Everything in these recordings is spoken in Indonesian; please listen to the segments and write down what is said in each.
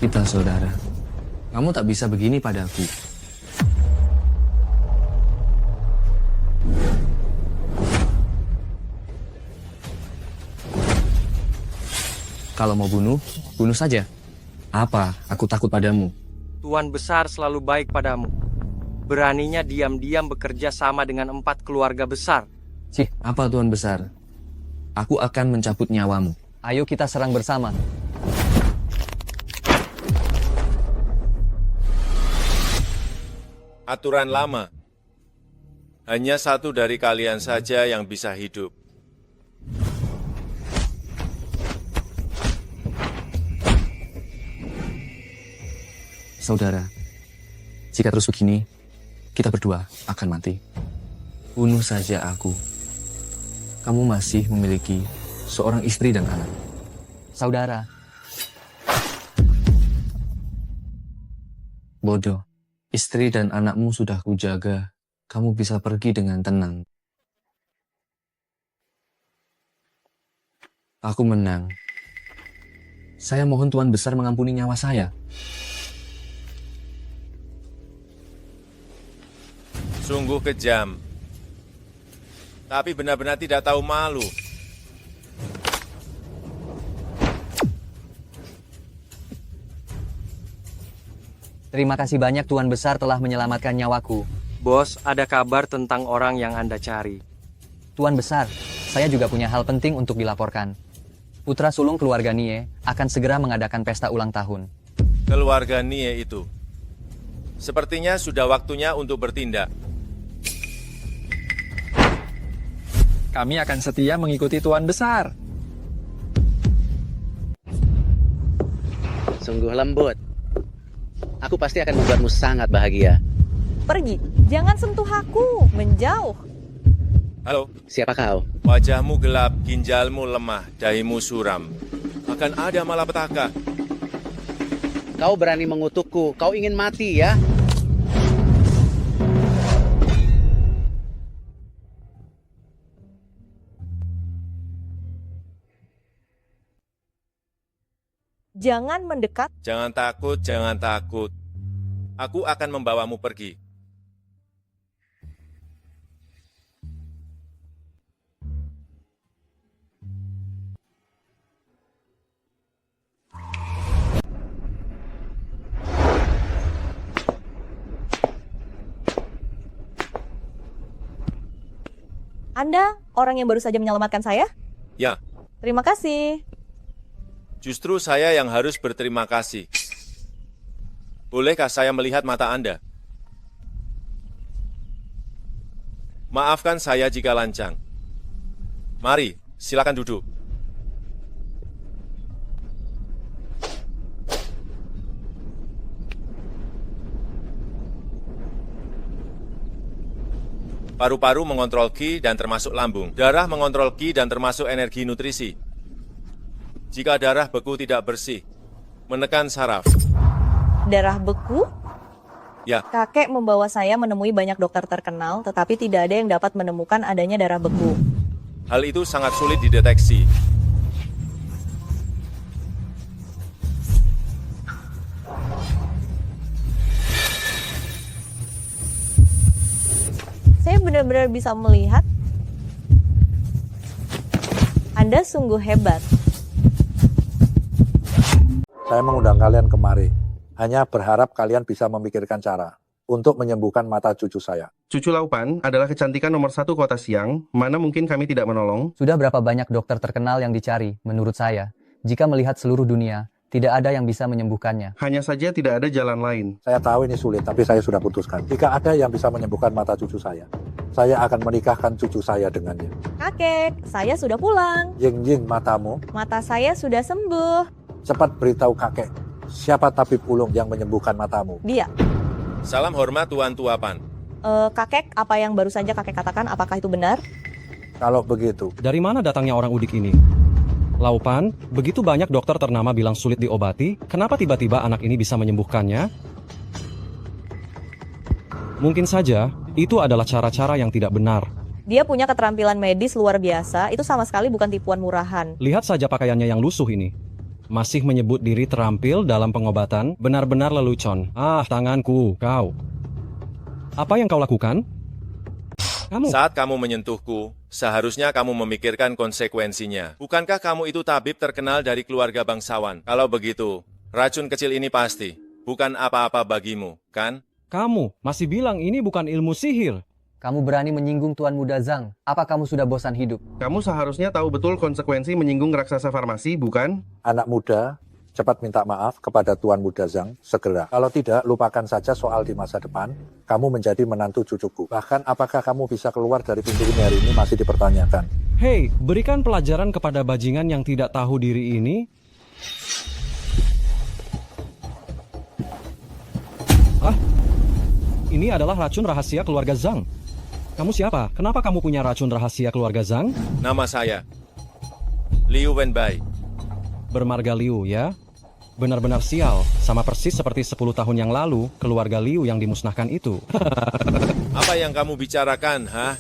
Kita saudara. Kamu tak bisa begini padaku. Kalau mau bunuh, bunuh saja. Apa? Aku takut padamu. Tuan Besar selalu baik padamu. Beraninya diam-diam bekerja sama dengan 4 keluarga besar. Cih, apa Tuan Besar? Aku akan mencabut nyawamu. Ayo kita serang bersama. Aturan lama. Hanya satu dari kalian saja yang bisa hidup. Saudara, jika terus begini, kita berdua akan mati. Bunuh saja aku. Kamu masih memiliki seorang istri dan anak. Saudara, Bodoh, istri dan anakmu sudah kujaga. Kamu bisa pergi dengan tenang. Aku menang. Saya mohon Tuan Besar mengampuni nyawa saya. Sungguh kejam. Tapi benar-benar tidak tahu malu. terima kasih banyak Tuan Besar telah menyelamatkan nyawaku. Bos, ada kabar tentang orang yang Anda cari. Tuan Besar, saya juga punya hal penting untuk dilaporkan. Putra sulung keluarga Nie akan segera mengadakan pesta ulang tahun. Keluarga Nie itu. Sepertinya sudah waktunya untuk bertindak. Kami akan setia mengikuti Tuan Besar. Sungguh lembut. Aku pasti akan membuatmu sangat bahagia. Pergi, jangan sentuh aku, menjauh. Halo, Siapa kau? wajahmu gelap, ginjalmu lemah, dahimu suram. Akan ada malapetaka. Kau berani mengutukku. Kau ingin mati ya? Jangan mendekat. Jangan takut, jangan takut. Aku akan membawamu pergi. Anda orang yang baru saja menyelamatkan saya? Ya, Terima kasih. justru saya yang harus berterima kasih. Bolehkah saya melihat mata Anda? Maafkan saya jika lancang. Mari, silakan duduk. Paru-paru mengontrol Qi dan termasuk lambung. Darah mengontrol Qi dan termasuk energi nutrisi. Jika darah beku tidak bersih, menekan saraf. Darah beku? Ya, Kakek membawa saya menemui banyak dokter terkenal, tetapi tidak ada yang dapat menemukan adanya darah beku. hal itu sangat sulit dideteksi. Saya benar-benar bisa melihat. Anda sungguh hebat. Saya mengundang kalian kemari, hanya berharap kalian bisa memikirkan cara untuk menyembuhkan mata cucu saya. Cucu Laupan adalah kecantikan nomor 1 kota Siang, mana mungkin kami tidak menolong. Sudah berapa banyak dokter terkenal yang dicari, menurut saya. Jika melihat seluruh dunia, tidak ada yang bisa menyembuhkannya. Hanya saja tidak ada jalan lain. Saya tahu ini sulit, tapi saya sudah putuskan. Jika ada yang bisa menyembuhkan mata cucu saya akan menikahkan cucu saya dengannya. Kakek, saya sudah pulang. Ying-ying matamu, Mata saya sudah sembuh. cepat beritahu kakek, siapa tabib ulung yang menyembuhkan matamu? Dia. Salam hormat Tuan Tuapan. Kakek, apa yang baru saja kakek katakan, apakah itu benar? Kalau begitu, Dari mana datangnya orang udik ini? Laupan, begitu banyak dokter ternama bilang sulit diobati, kenapa tiba-tiba anak ini bisa menyembuhkannya? Mungkin saja, itu adalah cara-cara yang tidak benar. Dia punya keterampilan medis luar biasa, itu sama sekali bukan tipuan murahan. Lihat saja pakaiannya yang lusuh ini. masih menyebut diri terampil dalam pengobatan, benar-benar lelucon. Ah, tanganku, kau. Apa yang kau lakukan? Kamu. Saat kamu menyentuhku, seharusnya kamu memikirkan konsekuensinya. Bukankah kamu itu tabib terkenal dari keluarga bangsawan? Kalau begitu, racun kecil ini pasti bukan apa-apa bagimu, kan? Kamu masih bilang ini bukan ilmu sihir. Kamu berani menyinggung Tuan Muda Zhang. Apa kamu sudah bosan hidup? Kamu seharusnya tahu betul konsekuensi menyinggung raksasa farmasi, bukan? Anak muda, cepat minta maaf kepada Tuan Muda Zhang segera. Kalau tidak, lupakan saja soal di masa depan. Kamu menjadi menantu cucuku. Bahkan apakah kamu bisa keluar dari pintu ini hari ini masih dipertanyakan. Hei, berikan pelajaran kepada bajingan yang tidak tahu diri ini. Ah, ini adalah racun rahasia keluarga Zhang. Kamu siapa? Kenapa kamu punya racun rahasia keluarga Zhang? Nama saya Liu Wenbai. Bermarga Liu, ya? Benar-benar sial, sama persis seperti 10 tahun yang lalu, keluarga Liu yang dimusnahkan itu. Apa yang kamu bicarakan, hah?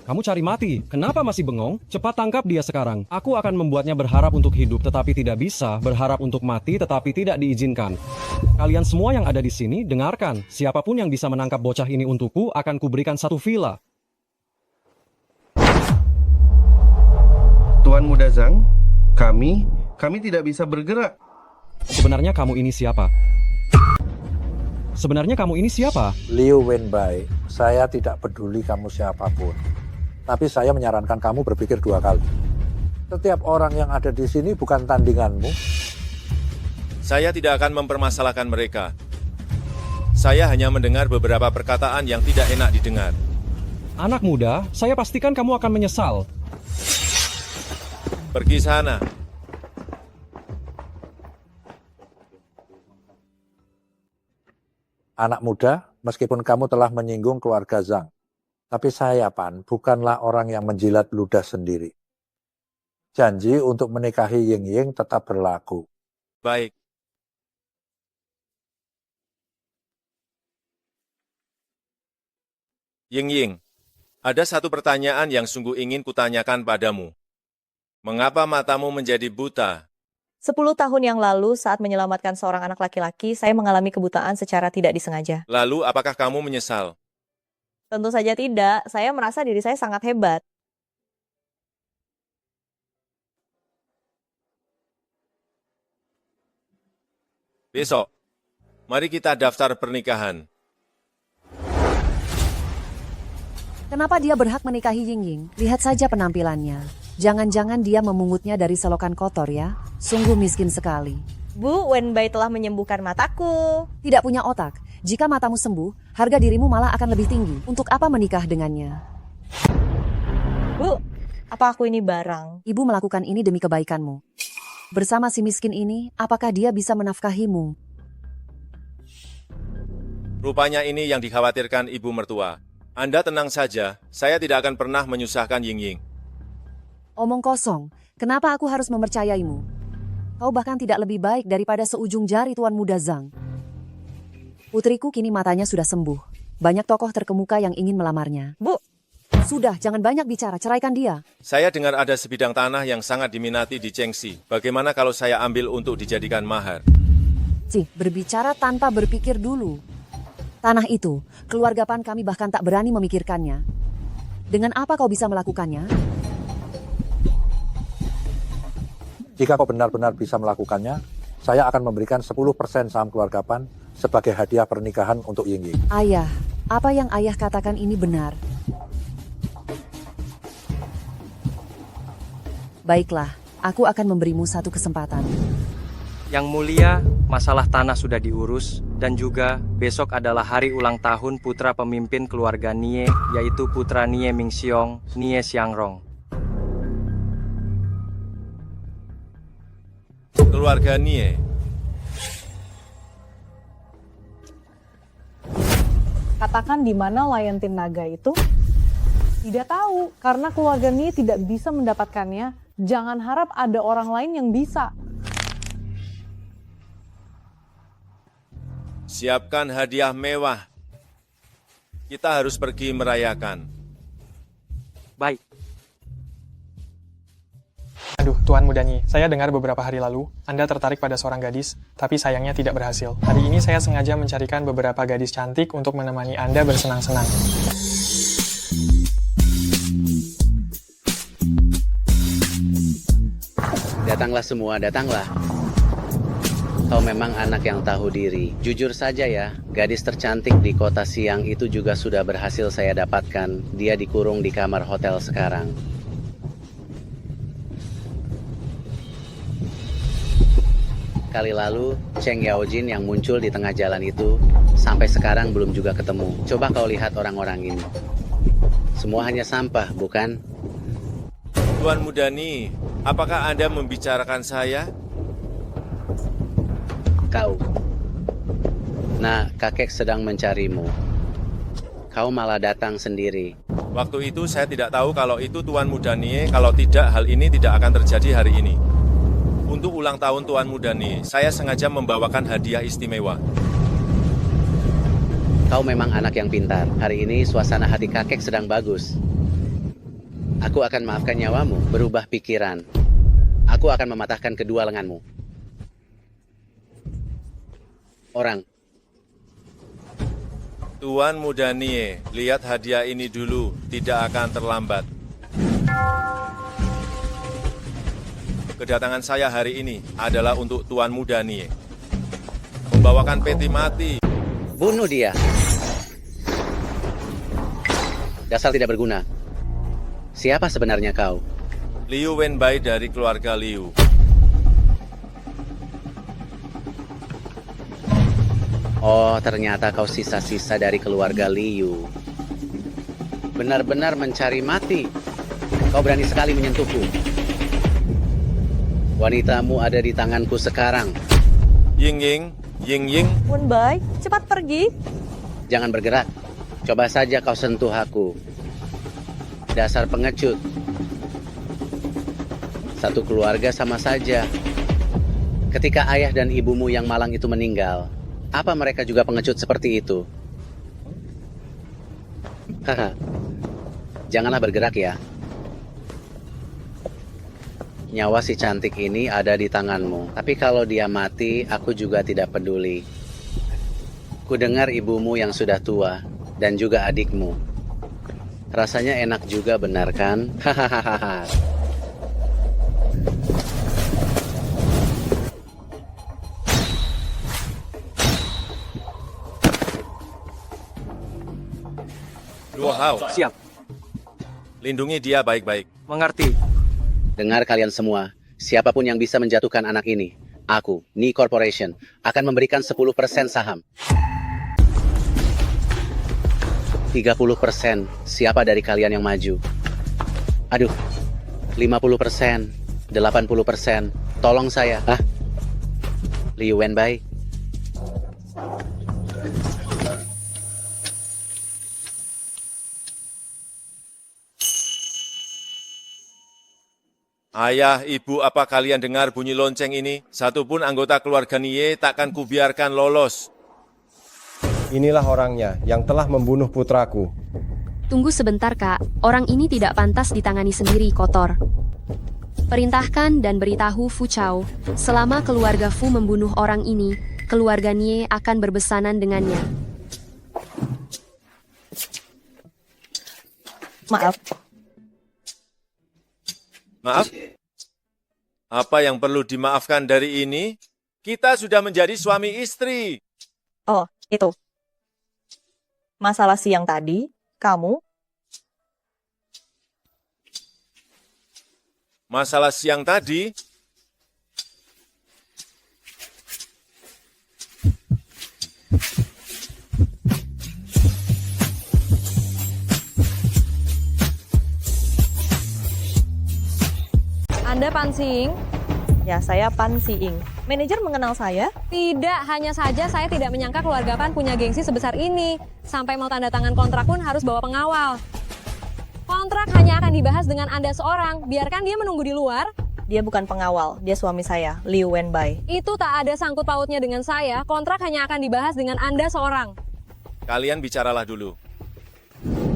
Kamu cari mati, kenapa masih bengong? Cepat tangkap dia sekarang. Aku akan membuatnya berharap untuk hidup tetapi tidak bisa, berharap untuk mati tetapi tidak diizinkan. Kalian semua yang ada di sini, dengarkan. Siapapun yang bisa menangkap bocah ini untukku, akan kuberikan satu villa. Tuan Muda Zhang, kami tidak bisa bergerak. Sebenarnya kamu ini siapa? Sebenarnya kamu ini siapa? Liu Wenbai, saya tidak peduli kamu siapapun. Tapi saya menyarankan kamu berpikir 2 kali. Setiap orang yang ada di sini bukan tandinganmu. Saya tidak akan mempermasalahkan mereka. Saya hanya mendengar beberapa perkataan yang tidak enak didengar. Anak muda, saya pastikan kamu akan menyesal. Pergi sana. Anak muda, meskipun kamu telah menyinggung keluarga Zhang, tapi saya, Pan, bukanlah orang yang menjilat ludah sendiri. Janji untuk menikahi Ying Ying tetap berlaku. Baik. Ying Ying, ada satu pertanyaan yang sungguh ingin kutanyakan padamu. Mengapa matamu menjadi buta? 10 tahun yang lalu saat menyelamatkan seorang anak laki-laki, saya mengalami kebutaan secara tidak disengaja. Lalu apakah kamu menyesal? Tentu saja tidak, saya merasa diri saya sangat hebat. Besok, mari kita daftar pernikahan. Kenapa dia berhak menikahi Ying Ying? Lihat saja penampilannya. Jangan-jangan dia memungutnya dari selokan kotor ya? Sungguh miskin sekali. Bu, Wenbai telah menyembuhkan mataku. Tidak punya otak. Jika matamu sembuh, harga dirimu malah akan lebih tinggi. Untuk apa menikah dengannya? Bu, apa aku ini barang? Ibu melakukan ini demi kebaikanmu. Bersama si miskin ini, apakah dia bisa menafkahimu? Rupanya ini yang dikhawatirkan ibu mertua. Anda tenang saja, saya tidak akan pernah menyusahkan Ying Ying. Omong kosong, kenapa aku harus mempercayaimu? Kau bahkan tidak lebih baik daripada seujung jari Tuan Muda Zhang. Putriku kini matanya sudah sembuh. Banyak tokoh terkemuka yang ingin melamarnya. Bu, sudah, jangan banyak bicara, ceraikan dia. Saya dengar ada sebidang tanah yang sangat diminati di Chengxi. Bagaimana kalau saya ambil untuk dijadikan mahar? Cih, berbicara tanpa berpikir dulu. Tanah itu, keluarga Pan kami bahkan tak berani memikirkannya. Dengan apa kau bisa melakukannya? Jika kau benar-benar bisa melakukannya, saya akan memberikan 10% saham keluarga Pan sebagai hadiah pernikahan untuk Ying Ying. Ayah, apa yang ayah katakan ini benar. Baiklah, aku akan memberimu satu kesempatan. Yang mulia, masalah tanah sudah diurus, dan juga besok adalah hari ulang tahun putra pemimpin keluarga Nie, yaitu putra Nie Mingxiong, Nie Xiangrong. Keluarga Nie. Katakan di mana Layantin Naga itu? Tidak tahu, karena keluarga Nie tidak bisa mendapatkannya. Jangan harap ada orang lain yang bisa. Siapkan hadiah mewah. Kita harus pergi merayakan. Baik. Aduh, Tuan Mudani, saya dengar beberapa hari lalu Anda tertarik pada seorang gadis, tapi sayangnya tidak berhasil. Hari ini saya sengaja mencarikan beberapa gadis cantik untuk menemani Anda bersenang-senang. Datanglah semua, datanglah. Kau memang anak yang tahu diri. Jujur saja ya, gadis tercantik di kota siang itu juga sudah berhasil saya dapatkan. Dia dikurung di kamar hotel sekarang. Kali lalu, Cheng Yaojin yang muncul di tengah jalan itu, sampai sekarang belum juga ketemu. Coba kau lihat orang-orang ini. Semua hanya sampah, bukan? Tuan Mudani, apakah Anda membicarakan saya? Kau. Nah, kakek sedang mencarimu. Kau malah datang sendiri. Waktu itu saya tidak tahu kalau itu Tuan Mudani, kalau tidak hal ini tidak akan terjadi hari ini. Untuk ulang tahun Tuan Mudani, saya sengaja membawakan hadiah istimewa. Kau memang anak yang pintar. Hari ini suasana hati kakek sedang bagus. Aku akan maafkan nyawamu, berubah pikiran. Aku akan mematahkan kedua lenganmu. Orang. Tuan Mudani, lihat hadiah ini dulu, tidak akan terlambat. Kedatangan saya hari ini adalah untuk Tuan Mudani. Membawakan peti mati. Bunuh dia. Dasar tidak berguna. Siapa sebenarnya kau? Liu Wenbai dari keluarga Liu. Oh, ternyata kau sisa-sisa dari keluarga Liu. Benar-benar mencari mati. Kau berani sekali menyentuhku. Wanitamu ada di tanganku sekarang. Ying Ying, Ying Ying. Wenbai, cepat pergi. Jangan bergerak. Coba saja kau sentuh aku. Dasar pengecut. Satu keluarga sama saja. Ketika ayah dan ibumu yang malang itu meninggal, apa mereka juga pengecut seperti itu? Haha. Janganlah bergerak ya. Nyawa si cantik ini ada di tanganmu. Tapi kalau dia mati, aku juga tidak peduli. Kudengar ibumu yang sudah tua, dan juga adikmu. Rasanya enak juga, benar kan? Hahaha. Luo Hao. Siap. Lindungi dia baik-baik. Mengerti. Dengar kalian semua, siapapun yang bisa menjatuhkan anak ini, aku, Ni Corporation, akan memberikan 10% saham. 30% siapa dari kalian yang maju? Aduh, 50%, 80%, tolong saya. Hah? Liu Wenbai? Ayah, ibu, apa kalian dengar bunyi lonceng ini? Satupun anggota keluarga Nie takkan kubiarkan lolos. Inilah orangnya yang telah membunuh putraku. Tunggu sebentar, Kak. Orang ini tidak pantas ditangani sendiri, kotor. Perintahkan dan beritahu Fu Chao, selama keluarga Fu membunuh orang ini, keluarga Nie akan berbesanan dengannya. Maaf. Maaf? Apa yang perlu dimaafkan dari ini? Kita sudah menjadi suami istri. Oh, itu. Masalah siang tadi, kamu? Masalah siang tadi? Anda Pan Siing? Ya, saya Pan Siing. Manajer mengenal saya? Tidak, hanya saja saya tidak menyangka keluarga Pan punya gengsi sebesar ini. Sampai mau tanda tangan kontrak pun harus bawa pengawal. Kontrak hanya akan dibahas dengan Anda seorang, biarkan dia menunggu di luar. Dia bukan pengawal, dia suami saya, Liu Wenbai. Itu tak ada sangkut pautnya dengan saya, kontrak hanya akan dibahas dengan Anda seorang. Kalian bicaralah dulu.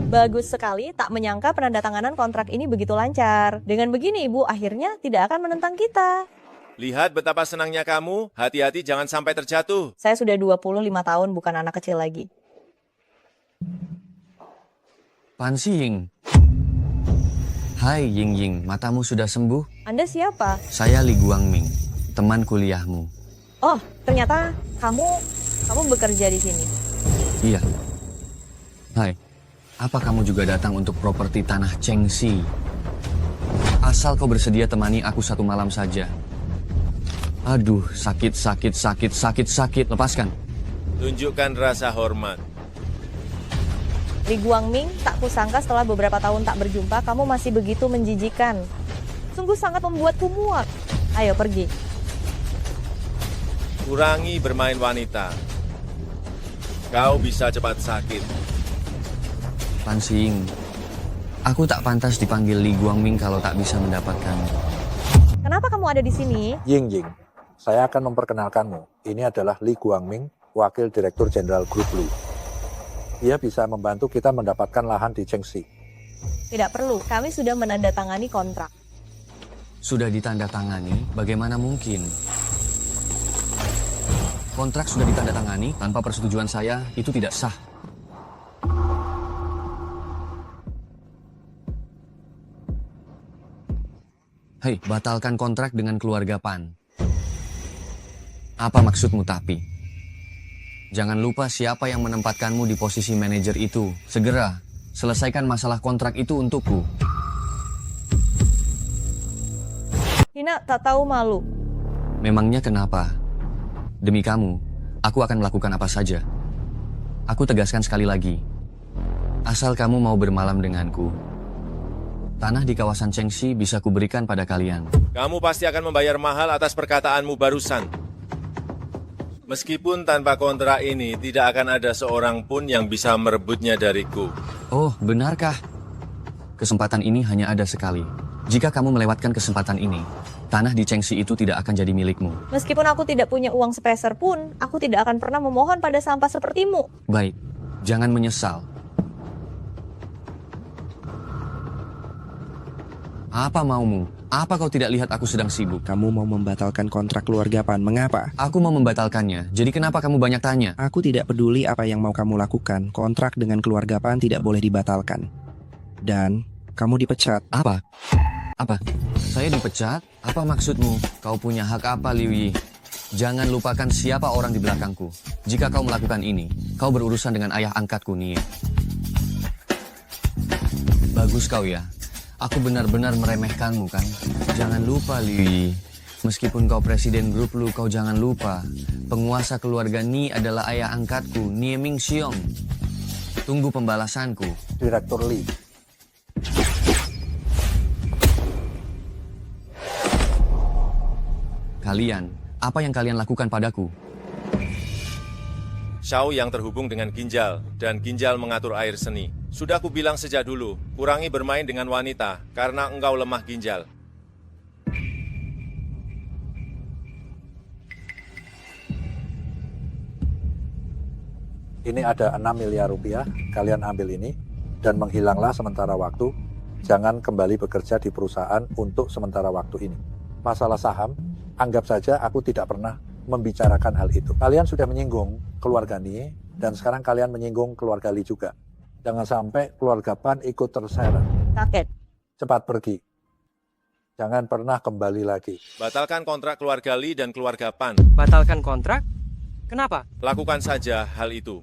Bagus sekali, tak menyangka penandatanganan kontrak ini begitu lancar. Dengan begini Ibu akhirnya tidak akan menentang kita. Lihat betapa senangnya kamu, hati-hati jangan sampai terjatuh. Saya sudah 25 tahun bukan anak kecil lagi. Pan si Ying. Hai Ying Ying, matamu sudah sembuh? Anda siapa? Saya Li Guangming, teman kuliahmu. Oh, ternyata kamu bekerja di sini. Iya. Hai, apa kamu juga datang untuk properti tanah Chengxi? Asal kau bersedia temani aku 1 malam saja. Aduh, sakit. Lepaskan. Tunjukkan rasa hormat. Li Guangming, tak kusangka setelah beberapa tahun tak berjumpa, kamu masih begitu menjijikan. Sungguh sangat membuatku muak. Ayo pergi. Kurangi bermain wanita. Kau bisa cepat sakit. Pan Xing, aku tak pantas dipanggil Li Guangming kalau tak bisa mendapatkanmu. Kenapa kamu ada di sini? Ying, saya akan memperkenalkanmu. Ini adalah Li Guangming, Wakil Direktur Jenderal Grup Li. Dia bisa membantu kita mendapatkan lahan di Chengxi. Tidak perlu, kami sudah menandatangani kontrak. Sudah ditandatangani? Bagaimana mungkin? Kontrak sudah ditandatangani tanpa persetujuan saya, itu tidak sah. Hei, batalkan kontrak dengan keluarga Pan. Apa maksudmu tapi? Jangan lupa siapa yang menempatkanmu di posisi manajer itu. Segera, selesaikan masalah kontrak itu untukku. Hina tak tahu malu. Memangnya kenapa? Demi kamu, aku akan melakukan apa saja. Aku tegaskan sekali lagi. Asal kamu mau bermalam denganku. Tanah di kawasan Chengxi bisa kuberikan pada kalian. Kamu pasti akan membayar mahal atas perkataanmu barusan. Meskipun tanpa kontrak ini, tidak akan ada seorang pun yang bisa merebutnya dariku. Oh, benarkah? Kesempatan ini hanya ada sekali. Jika kamu melewatkan kesempatan ini, tanah di Chengxi itu tidak akan jadi milikmu. Meskipun aku tidak punya uang sepeser pun, aku tidak akan pernah memohon pada sampah sepertimu. Baik, jangan menyesal. Apa maumu? Apa kau tidak lihat aku sedang sibuk? Kamu mau membatalkan kontrak keluarga Pan, mengapa? Aku mau membatalkannya, jadi kenapa kamu banyak tanya? Aku tidak peduli apa yang mau kamu lakukan, kontrak dengan keluarga Pan tidak boleh dibatalkan. Dan, kamu dipecat. Apa? Apa? Saya dipecat? Apa maksudmu? Kau punya hak apa, Liu Yi? Jangan lupakan siapa orang di belakangku. Jika kau melakukan ini, kau berurusan dengan ayah angkatku, Nie. Bagus kau ya. Aku benar-benar meremehkanmu kan? Jangan lupa, Liu Yi. Meskipun kau presiden grup Lu, kau jangan lupa. Penguasa keluarga Ni adalah ayah angkatku, Nie Mingxiong. Tunggu pembalasanku. Direktur Li. Kalian, apa yang kalian lakukan padaku? Xiao yang terhubung dengan ginjal, dan ginjal mengatur air seni. Sudah aku bilang sejak dulu, kurangi bermain dengan wanita, karena engkau lemah ginjal. Ini ada 6 miliar rupiah, kalian ambil ini, dan menghilanglah sementara waktu. Jangan kembali bekerja di perusahaan untuk sementara waktu ini. Masalah saham, anggap saja aku tidak pernah membicarakan hal itu. Kalian sudah menyinggung keluarga Nie, dan sekarang kalian menyinggung keluarga Li juga. Jangan sampai keluarga Pan ikut terseret. Kaget. Cepat pergi. Jangan pernah kembali lagi. Batalkan kontrak keluarga Li dan keluarga Pan. Batalkan kontrak? Kenapa? Lakukan saja hal itu.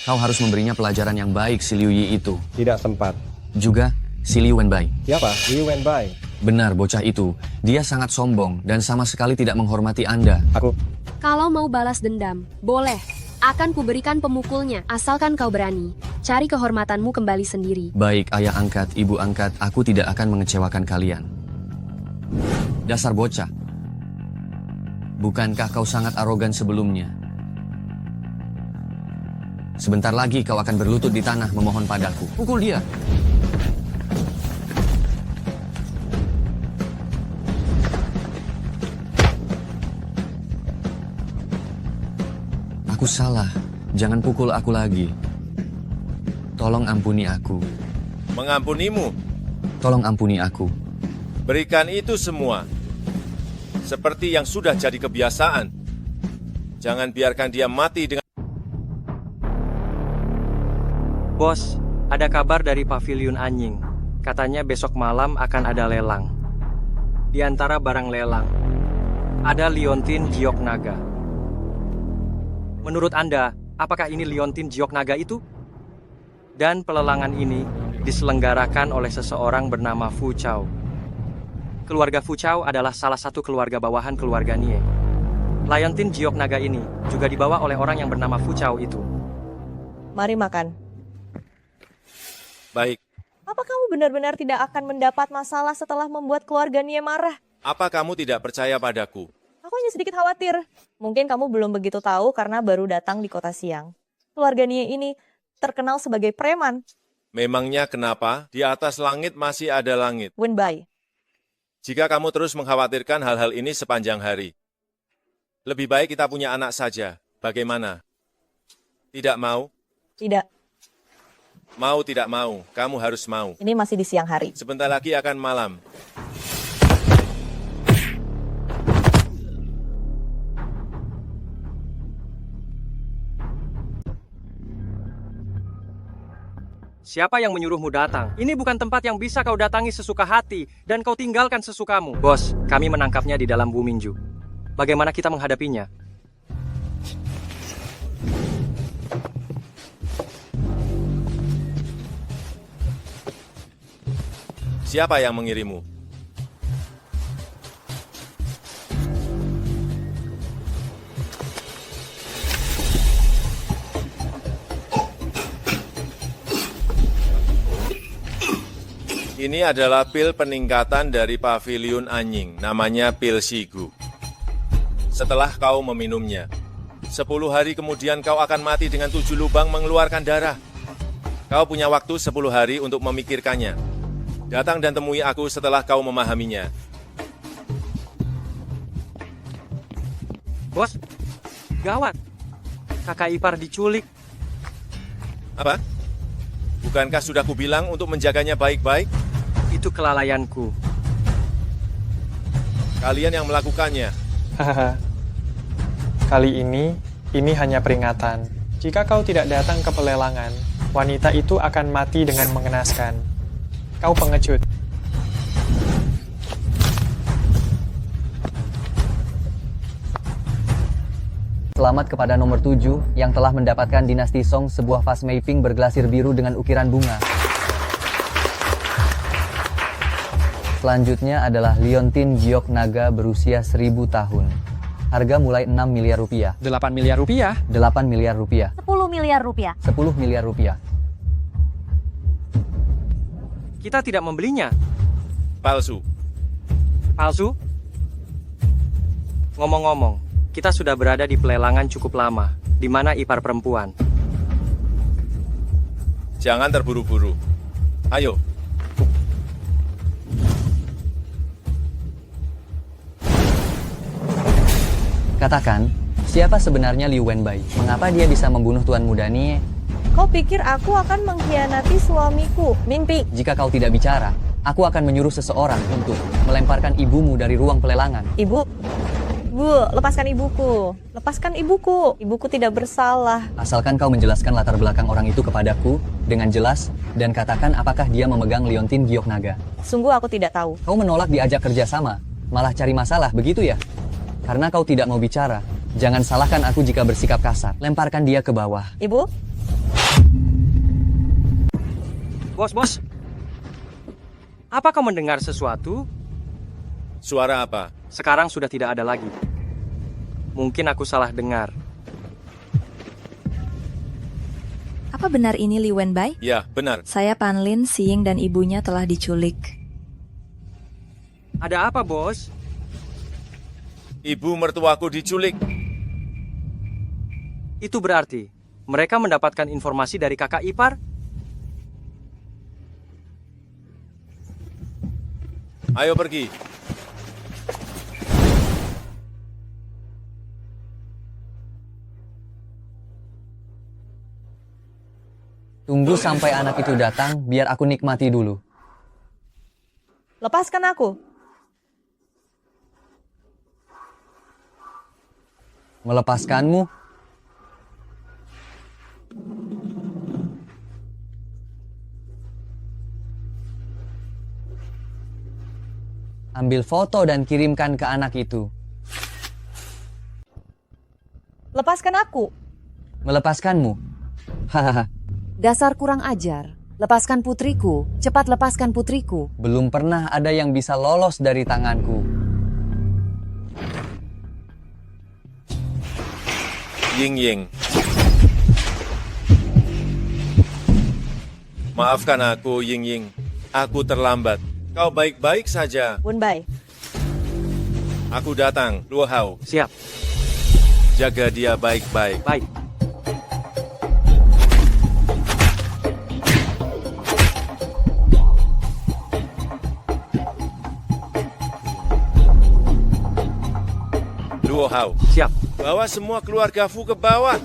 Kau harus memberinya pelajaran yang baik, si Liu Yi itu. Tidak sempat. Juga, si Liu Wenbai. Siapa? Liu Wenbai. Benar, bocah itu. Dia sangat sombong dan sama sekali tidak menghormati Anda. Kalau mau balas dendam, boleh. Akan kuberikan pemukulnya, asalkan kau berani. Cari kehormatanmu kembali sendiri. Baik, ayah angkat, ibu angkat, aku tidak akan mengecewakan kalian. Dasar bocah. Bukankah kau sangat arogan sebelumnya? Sebentar lagi kau akan berlutut di tanah memohon padaku. Pukul dia. Aku salah. Jangan pukul aku lagi. Tolong ampuni aku. Mengampunimu, Tolong ampuni aku. berikan itu semua. Seperti yang sudah jadi kebiasaan. Jangan biarkan dia mati dengan... Bos, ada kabar dari Paviliun Anying. Katanya besok malam akan ada lelang. Di antara barang lelang, ada liontin giok naga. Menurut Anda, apakah ini liontin giok naga itu? Dan pelelangan ini diselenggarakan oleh seseorang bernama Fu Chao. Keluarga Fu Chao adalah salah satu keluarga bawahan keluarga Nie. Liontin giok naga ini juga dibawa oleh orang yang bernama Fu Chao itu. Mari makan. Baik, Apa kamu benar-benar tidak akan mendapat masalah setelah membuat keluarga Nie marah? apa kamu tidak percaya padaku? Aku hanya sedikit khawatir. Mungkin kamu belum begitu tahu karena baru datang di kota siang. Keluarga Nie ini terkenal sebagai preman. Memangnya kenapa? Di atas langit masih ada langit. Wenbai. Jika kamu terus mengkhawatirkan hal-hal ini sepanjang hari, lebih baik kita punya anak saja. Bagaimana? Tidak mau? Tidak, Mau tidak mau, kamu harus mau. ini masih di siang hari. Sebentar lagi akan malam. Siapa yang menyuruhmu datang? Ini bukan tempat yang bisa kau datangi sesuka hati dan kau tinggalkan sesukamu. Bos, kami menangkapnya di dalam Bumingju. Bagaimana kita menghadapinya? Siapa yang mengirimu? Ini adalah pil peningkatan dari Paviliun Anying, namanya pil Shigu. Setelah kau meminumnya, 10 hari kemudian kau akan mati dengan 7 lubang mengeluarkan darah. Kau punya waktu 10 hari untuk memikirkannya. Datang dan temui aku setelah kau memahaminya. Bos, gawat. Kakak ipar diculik. Apa? Bukankah sudah kubilang untuk menjaganya baik-baik? Itu kelalaianku. Kalian yang melakukannya. Hahaha. Kali ini hanya peringatan. Jika kau tidak datang ke pelelangan, wanita itu akan mati dengan mengenaskan. Kau pengecut. Selamat kepada nomor 7 yang telah mendapatkan Dinasti Song, sebuah vas mapping berglasir biru dengan ukiran bunga. Selanjutnya adalah liontin giok naga berusia 1000 tahun. Harga mulai 6 miliar rupiah. 8 miliar rupiah? 8 miliar rupiah. 10 miliar rupiah. 10 miliar rupiah. Kita tidak membelinya. Palsu. Palsu? Ngomong-ngomong, kita sudah berada di pelelangan cukup lama, di mana ipar perempuan. Jangan terburu-buru. Ayo. Katakan, siapa sebenarnya Liu Wenbai? Mengapa dia bisa membunuh Tuan Muda Nie? Kau pikir aku akan mengkhianati suamiku? Mimpi. Jika kau tidak bicara, aku akan menyuruh seseorang untuk melemparkan ibumu dari ruang pelelangan. Ibu, lepaskan ibuku. Lepaskan ibuku. Ibuku tidak bersalah. Asalkan kau menjelaskan latar belakang orang itu kepadaku dengan jelas dan katakan apakah dia memegang liontin giok naga. Sungguh aku tidak tahu. Kau menolak diajak kerjasama, malah cari masalah, begitu ya? Karena kau tidak mau bicara, jangan salahkan aku jika bersikap kasar. Lemparkan dia ke bawah. Ibu? Bos. Apa kau mendengar sesuatu? Suara apa? Sekarang sudah tidak ada lagi. Mungkin aku salah dengar. Apa benar ini Li Wenbai? Ya, benar. Saya Panlin, Siying dan ibunya telah diculik. Ada apa, bos? Ibu mertuaku diculik. Itu berarti mereka mendapatkan informasi dari kakak ipar? Ayo pergi. Tunggu sampai anak itu datang, biar aku nikmati dulu. Lepaskan aku. Melepaskanmu? Ambil foto dan kirimkan ke anak itu. Lepaskan aku. Melepaskanmu? Hahaha. Dasar kurang ajar. Lepaskan putriku. Cepat lepaskan putriku. Belum pernah ada yang bisa lolos dari tanganku. Ying. Maafkan aku, Ying. Aku terlambat. Kau baik-baik saja. Wenbai. Aku datang, Luo Hao. Siap. Jaga dia baik-baik. Baik. Luo Hao. Siap. Bawa semua keluarga Fu ke bawah.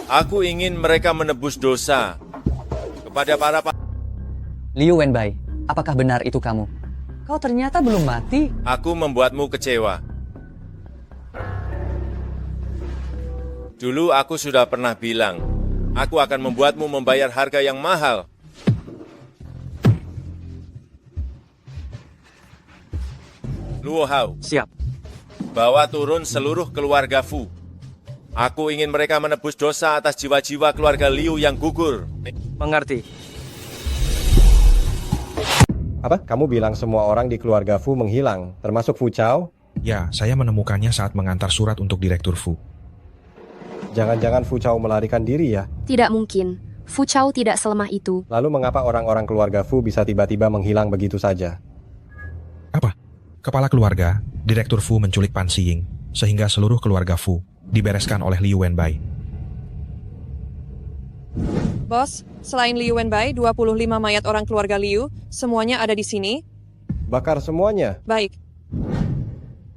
Aku ingin mereka menebus dosa kepada para Liu Wenbai, apakah benar itu kamu? Kau ternyata belum mati. Aku membuatmu kecewa. Dulu aku sudah pernah bilang, aku akan membuatmu membayar harga yang mahal. Luo Hao. Siap. Bawa turun seluruh keluarga Fu. Aku ingin mereka menebus dosa atas jiwa-jiwa keluarga Liu yang gugur. Mengerti. Apa? Kamu bilang semua orang di keluarga Fu menghilang, termasuk Fu Chao? Ya, saya menemukannya saat mengantar surat untuk Direktur Fu. Jangan-jangan Fu Chao melarikan diri ya? Tidak mungkin. Fu Chao tidak selemah itu. Lalu mengapa orang-orang keluarga Fu bisa tiba-tiba menghilang begitu saja? Apa? Kepala keluarga, Direktur Fu menculik Pan Xiying, sehingga seluruh keluarga Fu dibereskan oleh Liu Wenbai. Bos, selain Liu Wenbai, 25 mayat orang keluarga Liu, semuanya ada di sini. Bakar semuanya? Baik.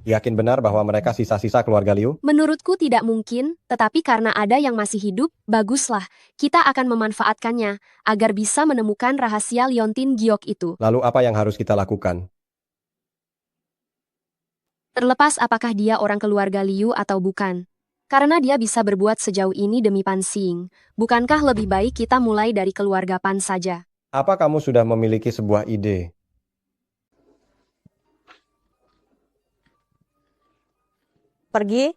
Yakin benar bahwa mereka sisa-sisa keluarga Liu? Menurutku tidak mungkin, tetapi karena ada yang masih hidup, baguslah. Kita akan memanfaatkannya, agar bisa menemukan rahasia liontin giok itu. Lalu apa yang harus kita lakukan? Terlepas apakah dia orang keluarga Liu atau bukan. Karena dia bisa berbuat sejauh ini demi Pan Xiying, bukankah lebih baik kita mulai dari keluarga Pan saja? Apa kamu sudah memiliki sebuah ide? Pergi.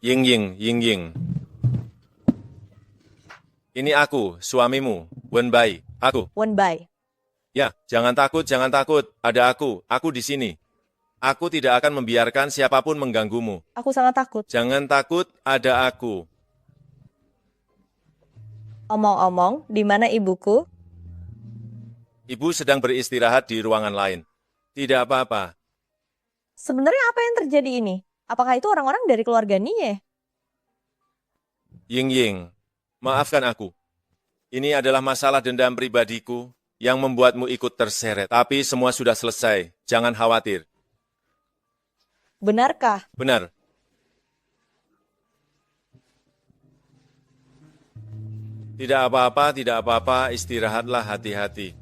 Ying. Ini aku, suamimu, Wenbai. Aku. Wenbai. Ya, jangan takut. Ada aku di sini. Aku tidak akan membiarkan siapapun mengganggumu. Aku sangat takut. Jangan takut, ada aku. Omong-omong, di mana ibuku? Ibu sedang beristirahat di ruangan lain. Tidak apa-apa. Sebenarnya apa yang terjadi ini? Apakah itu orang-orang dari keluarga Nie? Ying, maafkan aku. Ini adalah masalah dendam pribadiku yang membuatmu ikut terseret. Tapi semua sudah selesai. Jangan khawatir. Benarkah? Benar. Tidak apa-apa, istirahatlah hati-hati.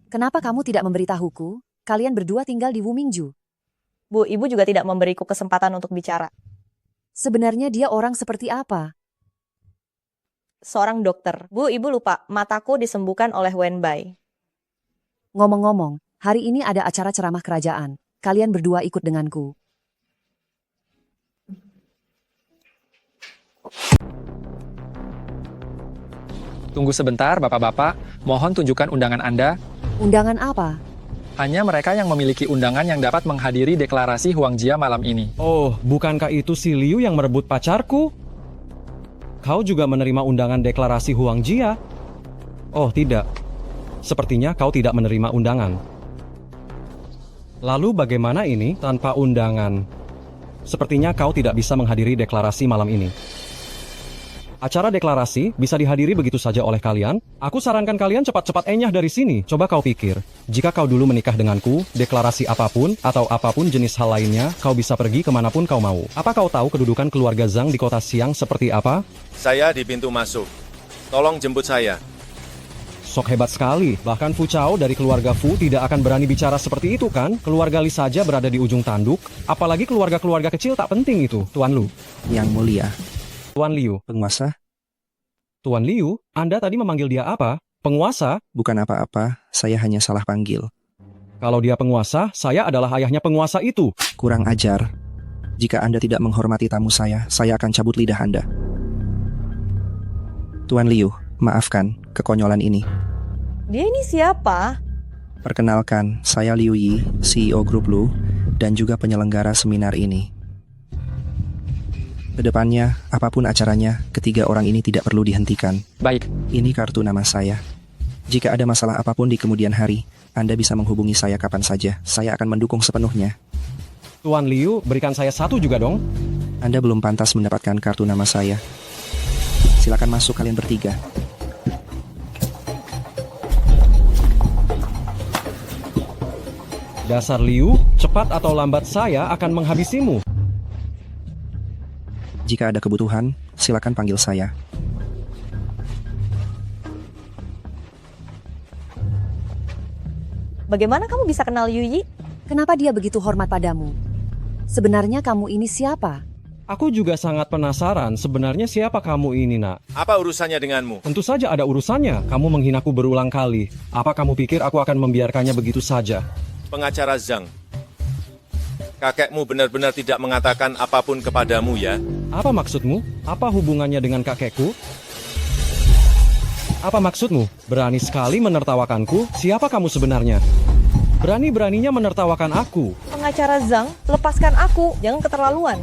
Kenapa kamu tidak memberitahuku? Kalian berdua tinggal di Wumingju. Bu, ibu juga tidak memberiku kesempatan untuk bicara. Sebenarnya dia orang seperti apa? Seorang dokter. Bu, ibu lupa, mataku disembuhkan oleh Wenbai. Ngomong-ngomong, hari ini ada acara ceramah kerajaan. Kalian berdua ikut denganku. Tunggu sebentar, Bapak-Bapak. Mohon tunjukkan undangan Anda. Undangan apa? Hanya mereka yang memiliki undangan yang dapat menghadiri deklarasi Huangjia malam ini. Oh, bukankah itu si Liu yang merebut pacarku? Kau juga menerima undangan deklarasi Huangjia? Oh, tidak. Sepertinya kau tidak menerima undangan. Lalu bagaimana ini tanpa undangan? Sepertinya kau tidak bisa menghadiri deklarasi malam ini. Acara deklarasi bisa dihadiri begitu saja oleh kalian? Aku sarankan kalian cepat-cepat enyah dari sini. Coba kau pikir, jika kau dulu menikah denganku, deklarasi apapun atau apapun jenis hal lainnya, kau bisa pergi kemanapun kau mau. Apa kau tahu kedudukan keluarga Zhang di kota Xiang seperti apa? Saya di pintu masuk. Tolong jemput saya. Sok hebat sekali. Bahkan Fu Chao dari keluarga Fu tidak akan berani bicara seperti itu kan? Keluarga Li saja berada di ujung tanduk. Apalagi keluarga-keluarga kecil tak penting itu, Tuan Lu. Yang mulia. Tuan Liu. Penguasa? Tuan Liu, Anda tadi memanggil dia apa? Penguasa? Bukan apa-apa, saya hanya salah panggil. Kalau dia penguasa, saya adalah ayahnya penguasa itu. Kurang ajar. Jika Anda tidak menghormati tamu saya akan cabut lidah Anda. Tuan Liu, maafkan kekonyolan ini. Dia ini siapa? Perkenalkan, saya Liu Yi, CEO Grup Lu, dan juga penyelenggara seminar ini. Kedepannya, apapun acaranya, ketiga orang ini tidak perlu dihentikan. Baik. Ini kartu nama saya. Jika ada masalah apapun di kemudian hari, Anda bisa menghubungi saya kapan saja. Saya akan mendukung sepenuhnya. Tuan Liu, berikan saya satu juga dong. Anda belum pantas mendapatkan kartu nama saya. Silakan masuk kalian bertiga. Dasar Liu, cepat atau lambat saya akan menghabisimu. Jika ada kebutuhan, silakan panggil saya. Bagaimana kamu bisa kenal Yu Yi? Kenapa dia begitu hormat padamu? Sebenarnya kamu ini siapa? Aku juga sangat penasaran sebenarnya siapa kamu ini, Nak. Apa urusannya denganmu? Tentu saja ada urusannya. Kamu menghinaku berulang kali. Apa kamu pikir aku akan membiarkannya begitu saja? Pengacara Zhang. Kakekmu benar-benar tidak mengatakan apapun kepadamu ya? Apa maksudmu? Apa hubungannya dengan kakekku? Apa maksudmu? Berani sekali menertawakanku? Siapa kamu sebenarnya? Berani-beraninya menertawakan aku. Pengacara Zhang, lepaskan aku. Jangan keterlaluan.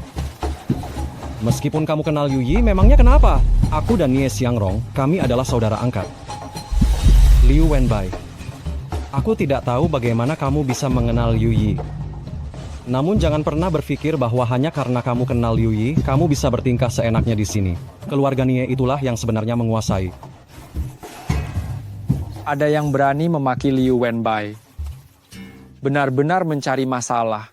Meskipun kamu kenal Yu Yi, memangnya kenapa? Aku dan Nie Xiangrong, kami adalah saudara angkat. Liu Wenbai. Aku tidak tahu bagaimana kamu bisa mengenal Yu Yi. Namun jangan pernah berpikir bahwa hanya karena kamu kenal Liu Yi, kamu bisa bertingkah seenaknya di sini. Keluarga Nie itulah yang sebenarnya menguasai. Ada yang berani memaki Liu Wenbai. Benar-benar mencari masalah.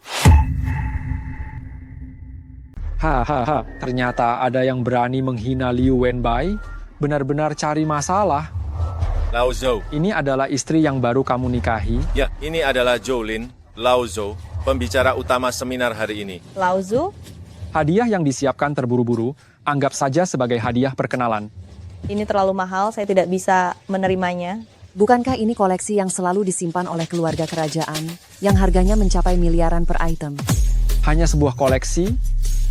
Hahaha, ternyata ada yang berani menghina Liu Wenbai. Benar-benar cari masalah. Lao Zhou. Ini adalah istri yang baru kamu nikahi. Ya, ini adalah Jolin, Lao Zhou, pembicara utama seminar hari ini. Lao Zhou? Hadiah yang disiapkan terburu-buru, anggap saja sebagai hadiah perkenalan. Ini terlalu mahal, saya tidak bisa menerimanya. Bukankah ini koleksi yang selalu disimpan oleh keluarga kerajaan, yang harganya mencapai miliaran per item? Hanya sebuah koleksi,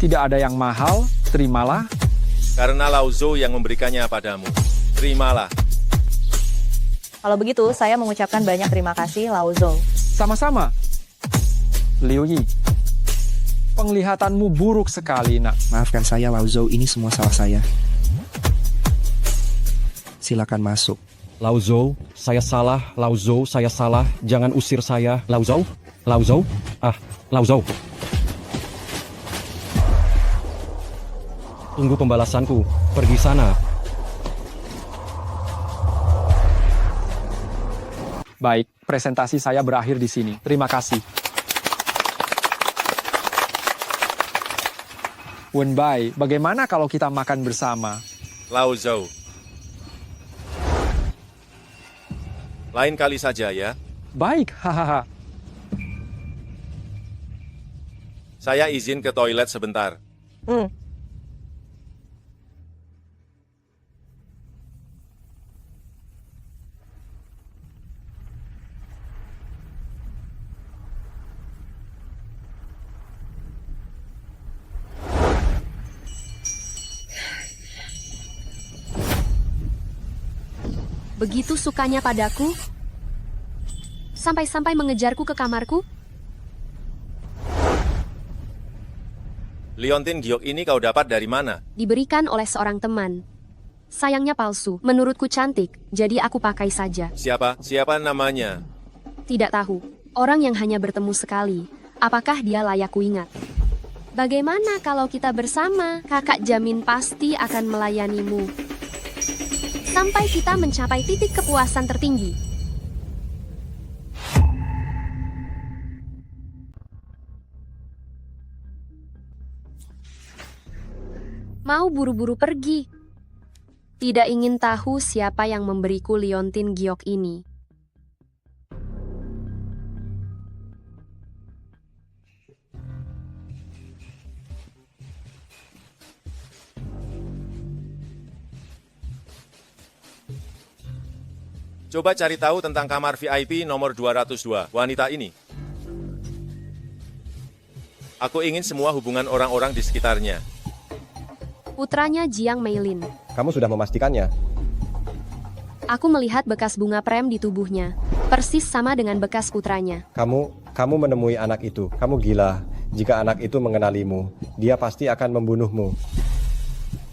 tidak ada yang mahal, terimalah. Karena Lao Zhou yang memberikannya padamu. Terimalah. Kalau begitu, saya mengucapkan banyak terima kasih, Lao Zhou. Sama-sama. Liu Yi, penglihatanmu buruk sekali, Nak. Maafkan saya, Lao Zhou, ini semua salah saya. Silakan masuk. Lao Zhou, saya salah. Lao Zhou, saya salah. Jangan usir saya. Lao Zhou? Lao Zhou? Lao Zhou. Tunggu pembalasanku. Pergi sana. Baik, presentasi saya berakhir di sini. Terima kasih. Wenbai, bagaimana kalau kita makan bersama? Lao Zhou. Lain kali saja ya. Baik, hahaha. Saya izin ke toilet sebentar. Begitu sukanya padaku, sampai-sampai mengejarku ke kamarku. Liontin giok ini kau dapat dari mana? Diberikan oleh seorang teman. Sayangnya palsu, menurutku cantik, jadi aku pakai saja. Siapa? Siapa namanya? Tidak tahu, orang yang hanya bertemu sekali. Apakah dia layak kuingat? Bagaimana kalau kita bersama? Kakak jamin pasti akan melayanimu. Sampai kita mencapai titik kepuasan tertinggi. Mau buru-buru pergi. Tidak ingin tahu siapa yang memberiku liontin giok ini. Coba cari tahu tentang kamar VIP nomor 202, wanita ini. Aku ingin semua hubungan orang-orang di sekitarnya. Putranya Jiang Meilin. Kamu sudah memastikannya? Aku melihat bekas bunga prem di tubuhnya. Persis sama dengan bekas putranya. Kamu menemui anak itu. Kamu gila. Jika anak itu mengenalimu, dia pasti akan membunuhmu.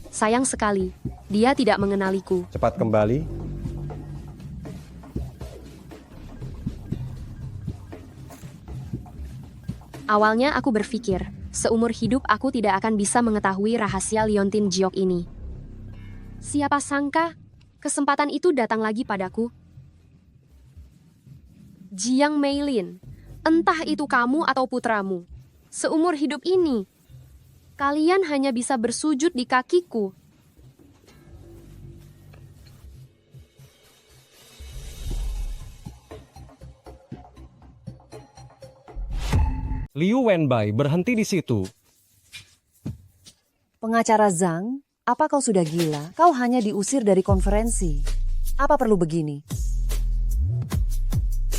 Sayang sekali, dia tidak mengenaliku. Cepat kembali. Awalnya aku berpikir, seumur hidup aku tidak akan bisa mengetahui rahasia liontin giok ini. Siapa sangka, kesempatan itu datang lagi padaku. Jiang Meilin, entah itu kamu atau putramu, seumur hidup ini, kalian hanya bisa bersujud di kakiku. Liu Wenbai berhenti di situ. Pengacara Zhang, apa kau sudah gila? Kau hanya diusir dari konferensi. Apa perlu begini?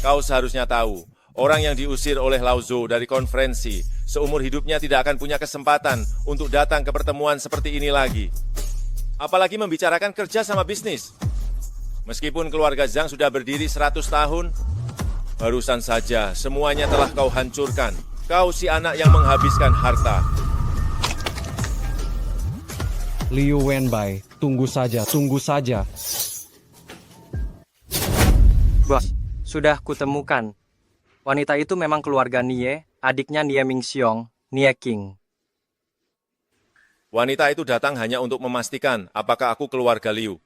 Kau seharusnya tahu, orang yang diusir oleh Lao Zhou dari konferensi, seumur hidupnya tidak akan punya kesempatan untuk datang ke pertemuan seperti ini lagi. Apalagi membicarakan kerja sama bisnis. Meskipun keluarga Zhang sudah berdiri 100 tahun, barusan saja semuanya telah kau hancurkan. Kau si anak yang menghabiskan harta. Liu Wenbai, tunggu saja, tunggu saja. Bos, sudah kutemukan. Wanita itu memang keluarga Nie, adiknya Nie Mingxiong, Nie King. Wanita itu datang hanya untuk memastikan apakah aku keluarga Liu.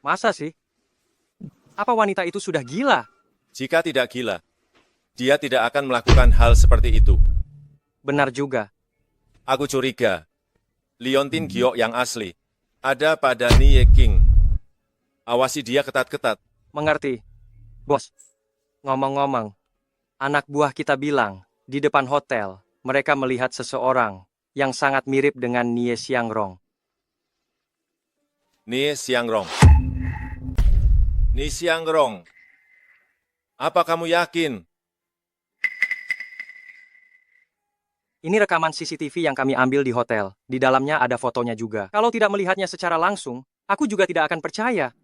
Masa sih? Apa wanita itu sudah gila? Jika tidak gila, dia tidak akan melakukan hal seperti itu. Benar juga. Aku curiga, liontin giok yang asli ada pada Nie King. Awasi dia ketat-ketat. Mengerti. Bos, ngomong-ngomong, anak buah kita bilang, di depan hotel, mereka melihat seseorang yang sangat mirip dengan Nie Xiangrong. Nie Xiangrong. Nie Xiangrong. Apa kamu yakin? Ini rekaman CCTV yang kami ambil di hotel. Di dalamnya ada fotonya juga. Kalau tidak melihatnya secara langsung, aku juga tidak akan percaya.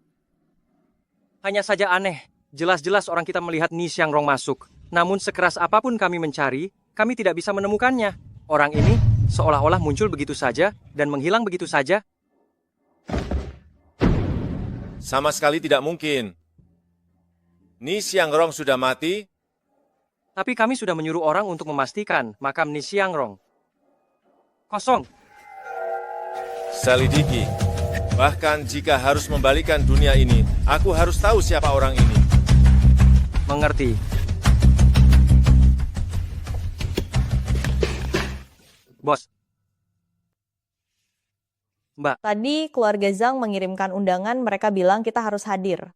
Hanya saja aneh. Jelas-jelas orang kita melihat Nie Xiangrong masuk. Namun sekeras apapun kami mencari, kami tidak bisa menemukannya. Orang ini seolah-olah muncul begitu saja dan menghilang begitu saja. Sama sekali tidak mungkin. Nie Xiangrong sudah mati. Tapi kami sudah menyuruh orang untuk memastikan makam Nie Xiangrong kosong. Selidiki. Bahkan jika harus membalikan dunia ini, aku harus tahu siapa orang ini. Mengerti. Bos. Mbak. Tadi keluarga Zhang mengirimkan undangan, mereka bilang kita harus hadir.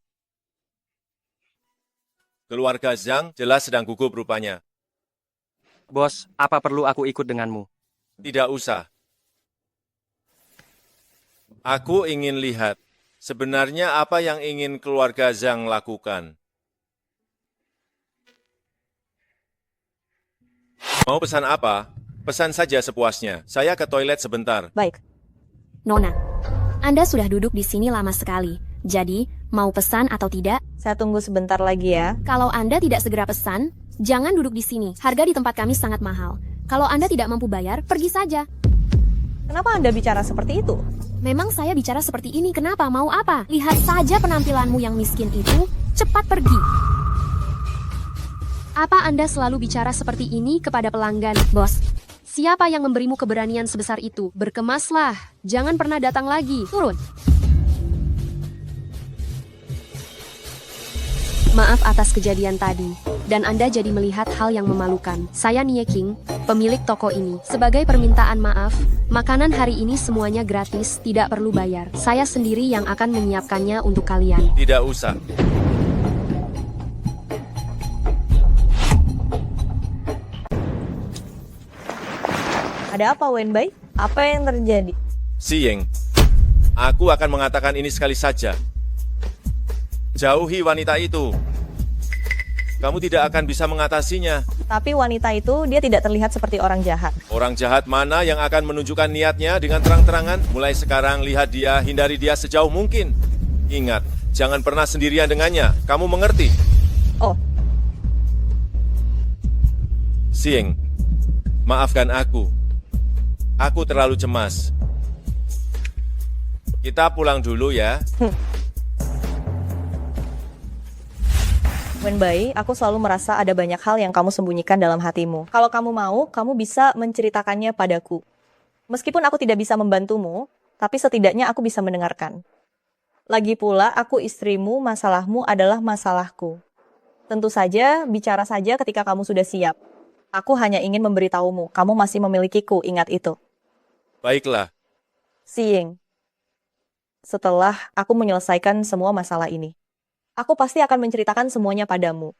Keluarga Zhang jelas sedang gugup rupanya. Bos, apa perlu aku ikut denganmu? Tidak usah. Aku ingin lihat, sebenarnya apa yang ingin keluarga Zhang lakukan. Mau pesan apa? Pesan saja sepuasnya. Saya ke toilet sebentar. Baik. Nona, Anda sudah duduk di sini lama sekali. Jadi, mau pesan atau tidak? Saya tunggu sebentar lagi ya. Kalau Anda tidak segera pesan, jangan duduk di sini. Harga di tempat kami sangat mahal. Kalau Anda tidak mampu bayar, pergi saja. Kenapa Anda bicara seperti itu? Memang saya bicara seperti ini. Kenapa? Mau apa? Lihat saja penampilanmu yang miskin itu. Cepat pergi. Apa Anda selalu bicara seperti ini kepada pelanggan, bos? Siapa yang memberimu keberanian sebesar itu? Berkemaslah, jangan pernah datang lagi. Turun. Maaf atas kejadian tadi, dan Anda jadi melihat hal yang memalukan. Saya Nie King, pemilik toko ini. Sebagai permintaan maaf, makanan hari ini semuanya gratis, tidak perlu bayar. Saya sendiri yang akan menyiapkannya untuk kalian. Tidak usah. Ada apa, Wenbai? Apa yang terjadi? Xiying, aku akan mengatakan ini sekali saja. Jauhi wanita itu. Kamu tidak akan bisa mengatasinya. Tapi wanita itu, dia tidak terlihat seperti orang jahat. Orang jahat mana yang akan menunjukkan niatnya dengan terang-terangan? Mulai sekarang lihat dia, hindari dia sejauh mungkin. Ingat, jangan pernah sendirian dengannya. Kamu mengerti? Oh. Xiying, maafkan aku. Aku terlalu cemas. Kita pulang dulu ya. Wenbai, aku selalu merasa ada banyak hal yang kamu sembunyikan dalam hatimu. Kalau kamu mau, kamu bisa menceritakannya padaku. Meskipun aku tidak bisa membantumu, tapi setidaknya aku bisa mendengarkan. Lagi pula, aku istrimu, masalahmu adalah masalahku. Tentu saja, bicara saja ketika kamu sudah siap. Aku hanya ingin memberitahumu, kamu masih memilikiku, ingat itu. Baiklah. Xiying, setelah aku menyelesaikan semua masalah ini, aku pasti akan menceritakan semuanya padamu.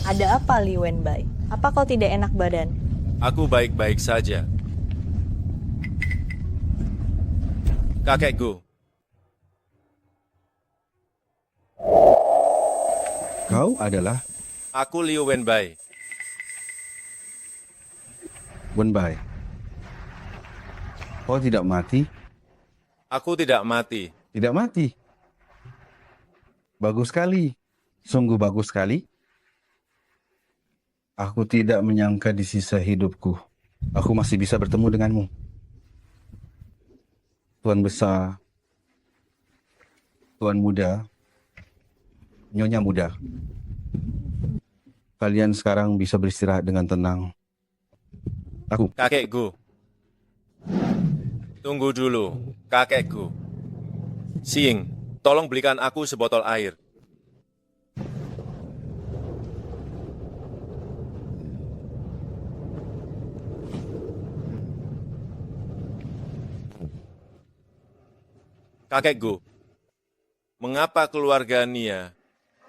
Ada apa, Li Wenbai? Apa kau tidak enak badan? Aku baik-baik saja. Kakekku. Kau adalah Aku Liu Wenbai. Wenbai. Kau tidak mati? Aku tidak mati. Tidak mati. Bagus sekali. Sungguh bagus sekali. Aku tidak menyangka di sisa hidupku, aku masih bisa bertemu denganmu. Tuan besar, tuan muda, nyonya muda. Kalian sekarang bisa beristirahat dengan tenang. Aku. Kakekku. Tunggu dulu, kakekku. Xiying, tolong belikan aku sebotol air. Kakekku, mengapa keluarga Nia,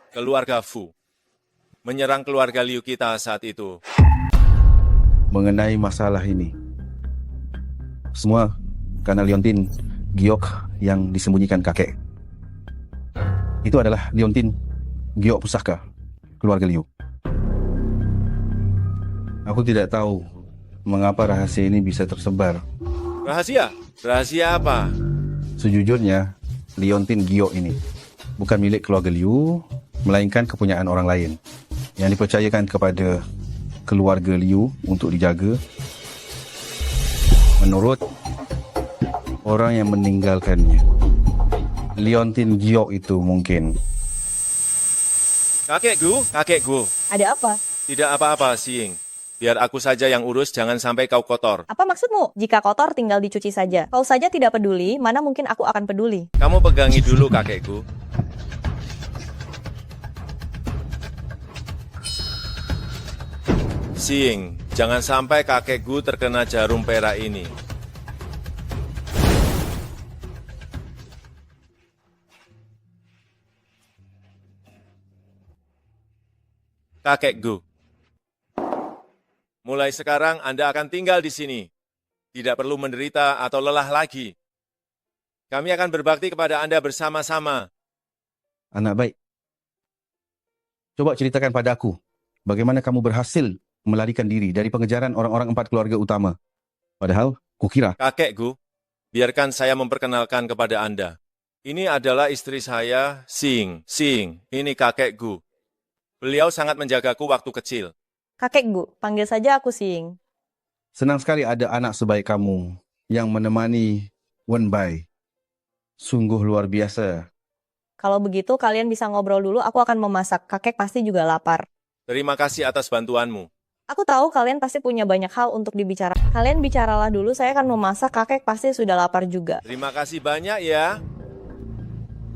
keluarga Fu, menyerang keluarga Liu kita saat itu? Mengenai masalah ini, semua karena Leontin Giok yang disembunyikan kakek. Itu adalah Leontin Giok Pusaka, keluarga Liu. Aku tidak tahu mengapa rahasia ini bisa tersebar. Rahasia? Rahasia apa? Sejujurnya, Leontin Giok ini bukan milik keluarga Liu, melainkan kepunyaan orang lain yang dipercayakan kepada keluarga Liu untuk dijaga. Menurut orang yang meninggalkannya, Leontin Giok itu mungkin. Kakekku. Ada apa? Tidak apa-apa, Xiying. Biar aku saja yang urus, jangan sampai kau kotor. Apa maksudmu? Jika kotor tinggal dicuci saja. Kau saja tidak peduli, mana mungkin aku akan peduli? Kamu pegangi dulu, kakekku. Xiying, jangan sampai kakekku terkena jarum perak ini. Kakekku. Mulai sekarang Anda akan tinggal di sini. Tidak perlu menderita atau lelah lagi. Kami akan berbakti kepada Anda bersama-sama. Anak baik. Coba ceritakan padaku, bagaimana kamu berhasil melarikan diri dari pengejaran orang-orang 4 keluarga utama. Padahal, kukira. Kakekku, biarkan saya memperkenalkan kepada Anda. Ini adalah istri saya, Xing. Xing, ini kakekku. Beliau sangat menjagaku waktu kecil. Kakekku, panggil saja aku Xiying. Senang sekali ada anak sebaik kamu yang menemani Wenbai. Sungguh luar biasa. Kalau begitu, kalian bisa ngobrol dulu, aku akan memasak. Kakek pasti juga lapar. Terima kasih atas bantuanmu. Aku tahu kalian pasti punya banyak hal untuk dibicarakan. Kalian bicaralah dulu, saya akan memasak, kakek pasti sudah lapar juga. Terima kasih banyak ya.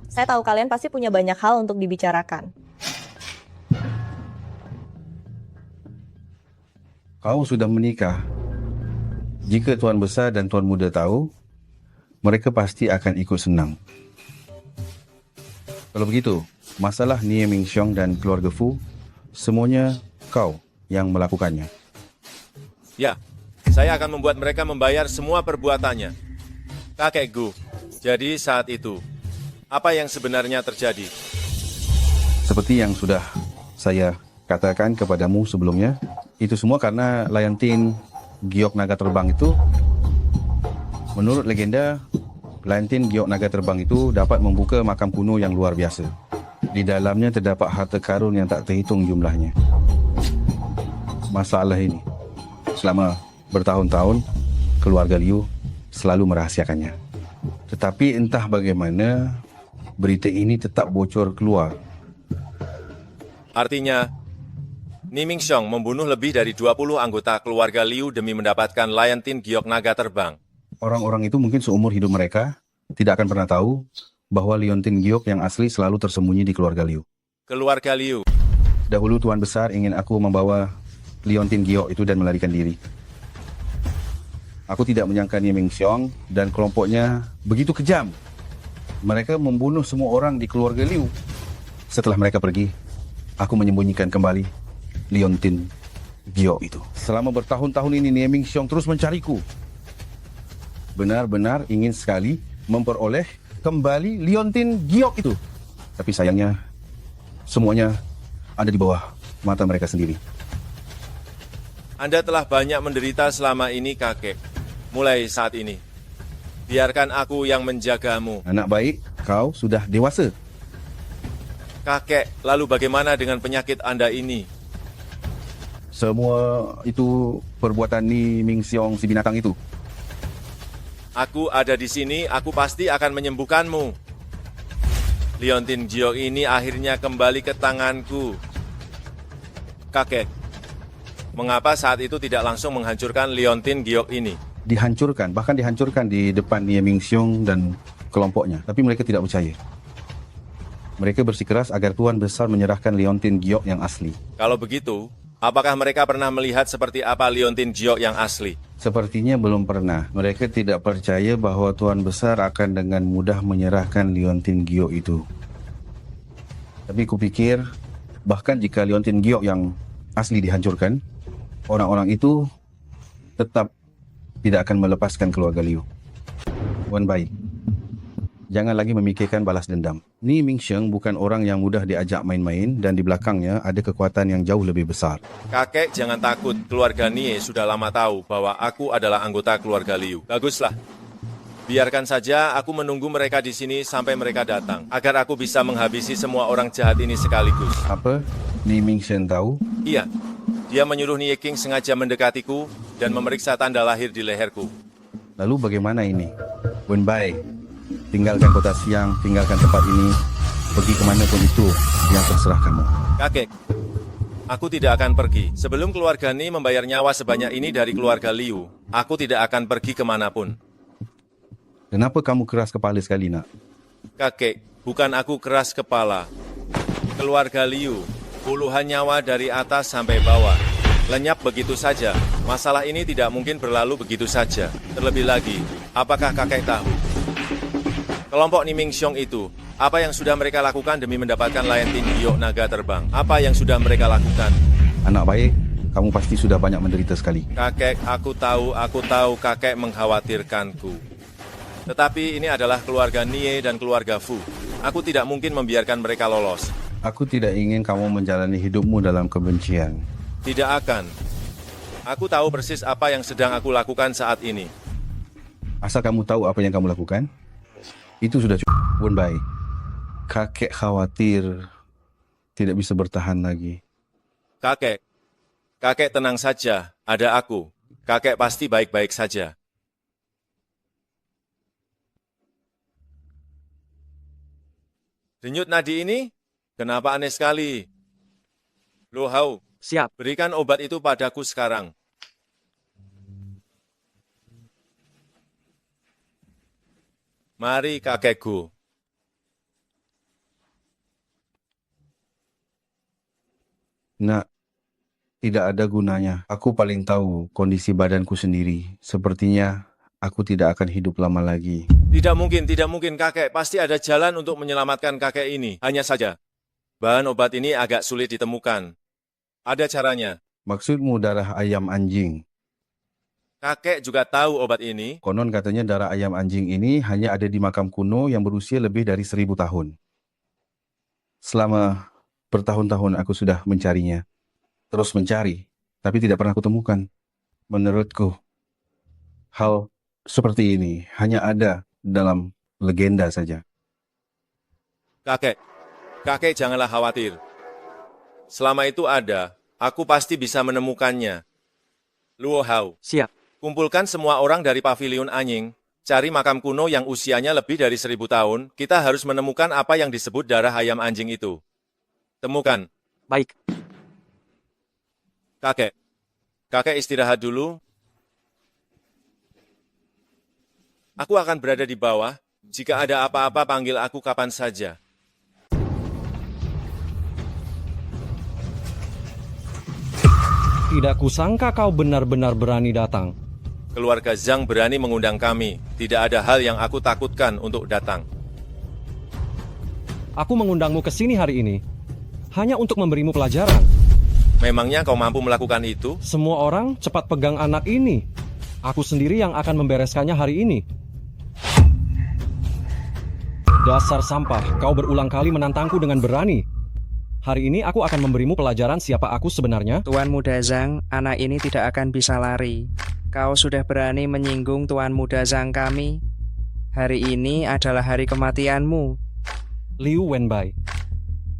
Saya tahu kalian pasti punya banyak hal untuk dibicarakan. Kau sudah menikah. Jika Tuan Besar dan Tuan Muda tahu, mereka pasti akan ikut senang. Kalau begitu, masalah Nie Mingxiong dan keluarga Fu, semuanya kau yang melakukannya. Ya, saya akan membuat mereka membayar semua perbuatannya. Kakek Gu, jadi saat itu, apa yang sebenarnya terjadi? Seperti yang sudah saya katakan kepadamu sebelumnya, itu semua karena Liontin Giok Naga Terbang itu, menurut legenda, Liontin Giok Naga Terbang itu dapat membuka makam kuno yang luar biasa. Di dalamnya terdapat harta karun yang tak terhitung jumlahnya. Masalah ini, selama bertahun-tahun, keluarga Liu selalu merahasiakannya. Tetapi entah bagaimana, berita ini tetap bocor keluar. Artinya, Ni Mingxiong membunuh lebih dari 20 anggota keluarga Liu demi mendapatkan Liontin Giok Naga Terbang. Orang-orang itu mungkin seumur hidup mereka tidak akan pernah tahu bahwa Liontin Giok yang asli selalu tersembunyi di keluarga Liu. Keluarga Liu. Dahulu Tuan Besar ingin aku membawa Liontin Giok itu dan melarikan diri. Aku tidak menyangka Ni Mingxiong dan kelompoknya begitu kejam. Mereka membunuh semua orang di keluarga Liu. Setelah mereka pergi, aku menyembunyikan kembali Liontin Giok itu. Selama bertahun-tahun ini Nie Mingxiong terus mencariku. Benar-benar ingin sekali memperoleh kembali Liontin Giok itu. Tapi sayangnya, semuanya ada di bawah mata mereka sendiri. Anda telah banyak menderita selama ini, kakek. Mulai saat ini, biarkan aku yang menjagamu. Anak baik, kau sudah dewasa. Kakek, lalu bagaimana dengan penyakit Anda ini? Semua itu perbuatan Ni Mingxiong si binatang itu. Aku ada di sini, aku pasti akan menyembuhkanmu. Liontin Giok ini akhirnya kembali ke tanganku. Kakek, mengapa saat itu tidak langsung menghancurkan Liontin Giok ini? Dihancurkan, bahkan dihancurkan di depan Nie Mingxiong dan kelompoknya. Tapi mereka tidak percaya. Mereka bersikeras agar Tuan Besar menyerahkan Liontin Giok yang asli. Kalau begitu, apakah mereka pernah melihat seperti apa Liontin Giok yang asli? Sepertinya belum pernah. Mereka tidak percaya bahwa Tuan Besar akan dengan mudah menyerahkan Liontin Giok itu. Tapi kupikir, bahkan jika Liontin Giok yang asli dihancurkan, orang-orang itu tetap tidak akan melepaskan keluarga Liu. Wenbai, jangan lagi memikirkan balas dendam. Ni Mingxiong bukan orang yang mudah diajak main-main dan di belakangnya ada kekuatan yang jauh lebih besar. Kakek, jangan takut. Keluarga Nie sudah lama tahu bahwa aku adalah anggota keluarga Liu. Baguslah. Biarkan saja aku menunggu mereka di sini sampai mereka datang, agar aku bisa menghabisi semua orang jahat ini sekaligus. Apa? Ni Mingxiong tahu? Iya. Dia menyuruh Nie King sengaja mendekatiku dan memeriksa tanda lahir di leherku. Lalu bagaimana ini? Wenbai, tinggalkan kota siang, tinggalkan tempat ini, pergi kemanapun itu yang terserah kamu. Kakek, aku tidak akan pergi. Sebelum keluarga Ni membayar nyawa sebanyak ini dari keluarga Liu, aku tidak akan pergi kemanapun. Kenapa kamu keras kepala sekali, nak? Kakek, bukan aku keras kepala. Keluarga Liu, puluhan nyawa dari atas sampai bawah, lenyap begitu saja. Masalah ini tidak mungkin berlalu begitu saja. Terlebih lagi, apakah kakek tahu? Kelompok Ni Mingxiong itu, apa yang sudah mereka lakukan demi mendapatkan Liontin Giok Naga Terbang? Apa yang sudah mereka lakukan? Anak baik, kamu pasti sudah banyak menderita sekali. Kakek, aku tahu kakek mengkhawatirkanku. Tetapi ini adalah keluarga Nie dan keluarga Fu. Aku tidak mungkin membiarkan mereka lolos. Aku tidak ingin kamu menjalani hidupmu dalam kebencian. Tidak akan. Aku tahu persis apa yang sedang aku lakukan saat ini. Asal kamu tahu apa yang kamu lakukan, itu sudah cukup. Wenbai, kakek khawatir tidak bisa bertahan lagi. Kakek tenang saja, ada aku. Kakek pasti baik-baik saja. Denyut nadi ini? Kenapa aneh sekali? Lu Hao. Siap. Berikan obat itu padaku sekarang. Mari kakekku. Nak, tidak ada gunanya. Aku paling tahu kondisi badanku sendiri. Sepertinya aku tidak akan hidup lama lagi. Tidak mungkin kakek. Pasti ada jalan untuk menyelamatkan kakek ini. Hanya saja, bahan obat ini agak sulit ditemukan. Ada caranya. Maksudmu darah ayam anjing? Kakek juga tahu obat ini. Konon katanya darah ayam anjing ini hanya ada di makam kuno yang berusia lebih dari 1000 tahun. Selama bertahun-tahun aku sudah mencarinya. Terus mencari, tapi tidak pernah kutemukan. Menurutku, hal seperti ini hanya ada dalam legenda saja. Kakek janganlah khawatir. Selama itu ada, aku pasti bisa menemukannya. Luo Hao. Siap. Kumpulkan semua orang dari Paviliun Anying, cari makam kuno yang usianya lebih dari 1000 tahun, kita harus menemukan apa yang disebut darah ayam anjing itu. Temukan. Baik. Kakek istirahat dulu. Aku akan berada di bawah. Jika ada apa-apa, panggil aku kapan saja. Tidak kusangka kau benar-benar berani datang. Keluarga Zhang berani mengundang kami. Tidak ada hal yang aku takutkan untuk datang. Aku mengundangmu ke sini hari ini hanya untuk memberimu pelajaran. Memangnya kau mampu melakukan itu? Semua orang cepat pegang anak ini. Aku sendiri yang akan membereskannya hari ini. Dasar sampah, kau berulang kali menantangku dengan berani. Hari ini aku akan memberimu pelajaran siapa aku sebenarnya. Tuan Muda Zhang, anak ini tidak akan bisa lari. Kau sudah berani menyinggung Tuan Muda Zhang kami. Hari ini adalah hari kematianmu. Liu Wenbai,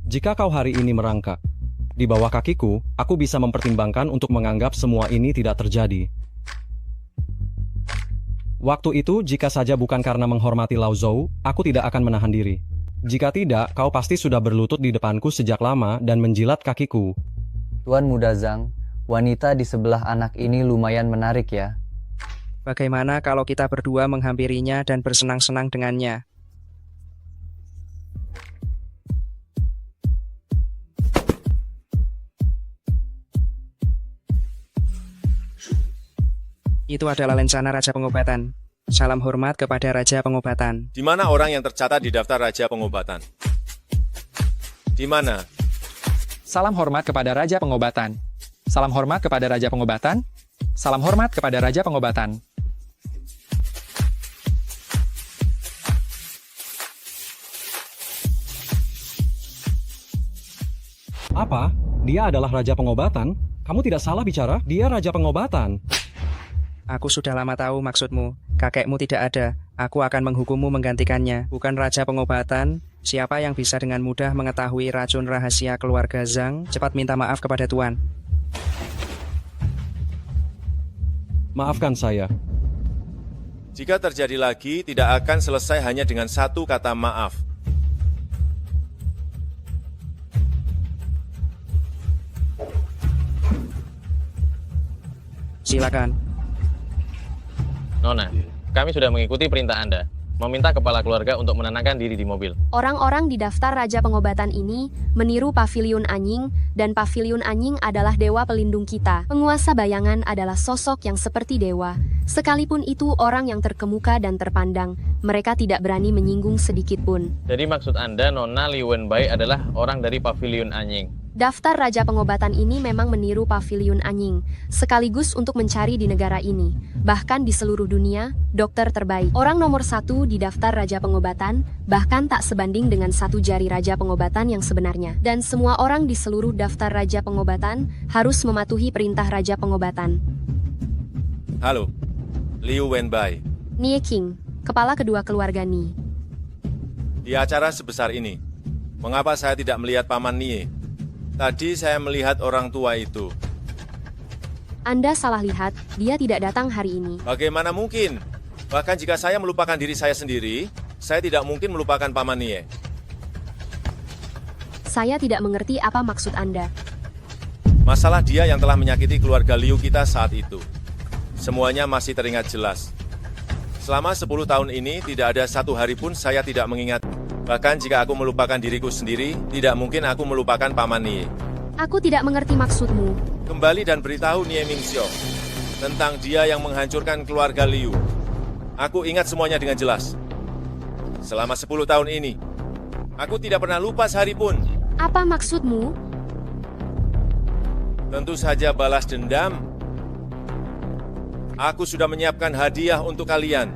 jika kau hari ini merangkak di bawah kakiku, aku bisa mempertimbangkan untuk menganggap semua ini tidak terjadi. Waktu itu, jika saja bukan karena menghormati Lao Zhou, aku tidak akan menahan diri. Jika tidak, kau pasti sudah berlutut di depanku sejak lama dan menjilat kakiku. Tuan Muda Zhang, wanita di sebelah anak ini lumayan menarik ya. Bagaimana kalau kita berdua menghampirinya dan bersenang-senang dengannya? Itu adalah lencana Raja Pengobatan. Salam hormat kepada Raja Pengobatan. Di mana orang yang tercatat di daftar Raja Pengobatan? Di mana? Salam hormat kepada Raja Pengobatan. Salam hormat kepada Raja Pengobatan. Salam hormat kepada Raja Pengobatan. Apa? Dia adalah Raja Pengobatan? Kamu tidak salah bicara, dia Raja Pengobatan. Aku sudah lama tahu maksudmu. Kakekmu tidak ada. Aku akan menghukummu menggantikannya. Bukan Raja Pengobatan. Siapa yang bisa dengan mudah mengetahui racun rahasia keluarga Zhang? Cepat minta maaf kepada Tuan. Maafkan saya. Jika terjadi lagi, tidak akan selesai hanya dengan satu kata maaf. Silakan. Nona, kami sudah mengikuti perintah Anda, meminta kepala keluarga untuk menenangkan diri di mobil. Orang-orang di daftar Raja Pengobatan ini meniru Paviliun Anying, dan Paviliun Anying adalah dewa pelindung kita. Penguasa bayangan adalah sosok yang seperti dewa. Sekalipun itu orang yang terkemuka dan terpandang, mereka tidak berani menyinggung sedikit pun. Jadi maksud Anda, Nona Liu Wenbai adalah orang dari Paviliun Anying. Daftar Raja Pengobatan ini memang meniru Paviliun Anying, sekaligus untuk mencari di negara ini. Bahkan di seluruh dunia, dokter terbaik. Orang nomor 1 di daftar Raja Pengobatan, bahkan tak sebanding dengan satu jari Raja Pengobatan yang sebenarnya. Dan semua orang di seluruh daftar Raja Pengobatan harus mematuhi perintah Raja Pengobatan. Halo, Liu Wenbai. Nie King, kepala kedua keluarga Nie. Di acara sebesar ini, mengapa saya tidak melihat Paman Nie? Tadi saya melihat orang tua itu. Anda salah lihat, dia tidak datang hari ini. Bagaimana mungkin? Bahkan jika saya melupakan diri saya sendiri, saya tidak mungkin melupakan Paman Nie. Saya tidak mengerti apa maksud Anda. Masalah dia yang telah menyakiti keluarga Liu kita saat itu. Semuanya masih teringat jelas. Selama 10 tahun ini, tidak ada satu hari pun saya tidak mengingat. Bahkan jika aku melupakan diriku sendiri, tidak mungkin aku melupakan Paman Nie. Aku tidak mengerti maksudmu. Kembali dan beritahu Nie Mingxiong tentang dia yang menghancurkan keluarga Liu. Aku ingat semuanya dengan jelas. Selama 10 tahun ini, aku tidak pernah lupa sehari pun. Apa maksudmu? Tentu saja balas dendam. Aku sudah menyiapkan hadiah untuk kalian.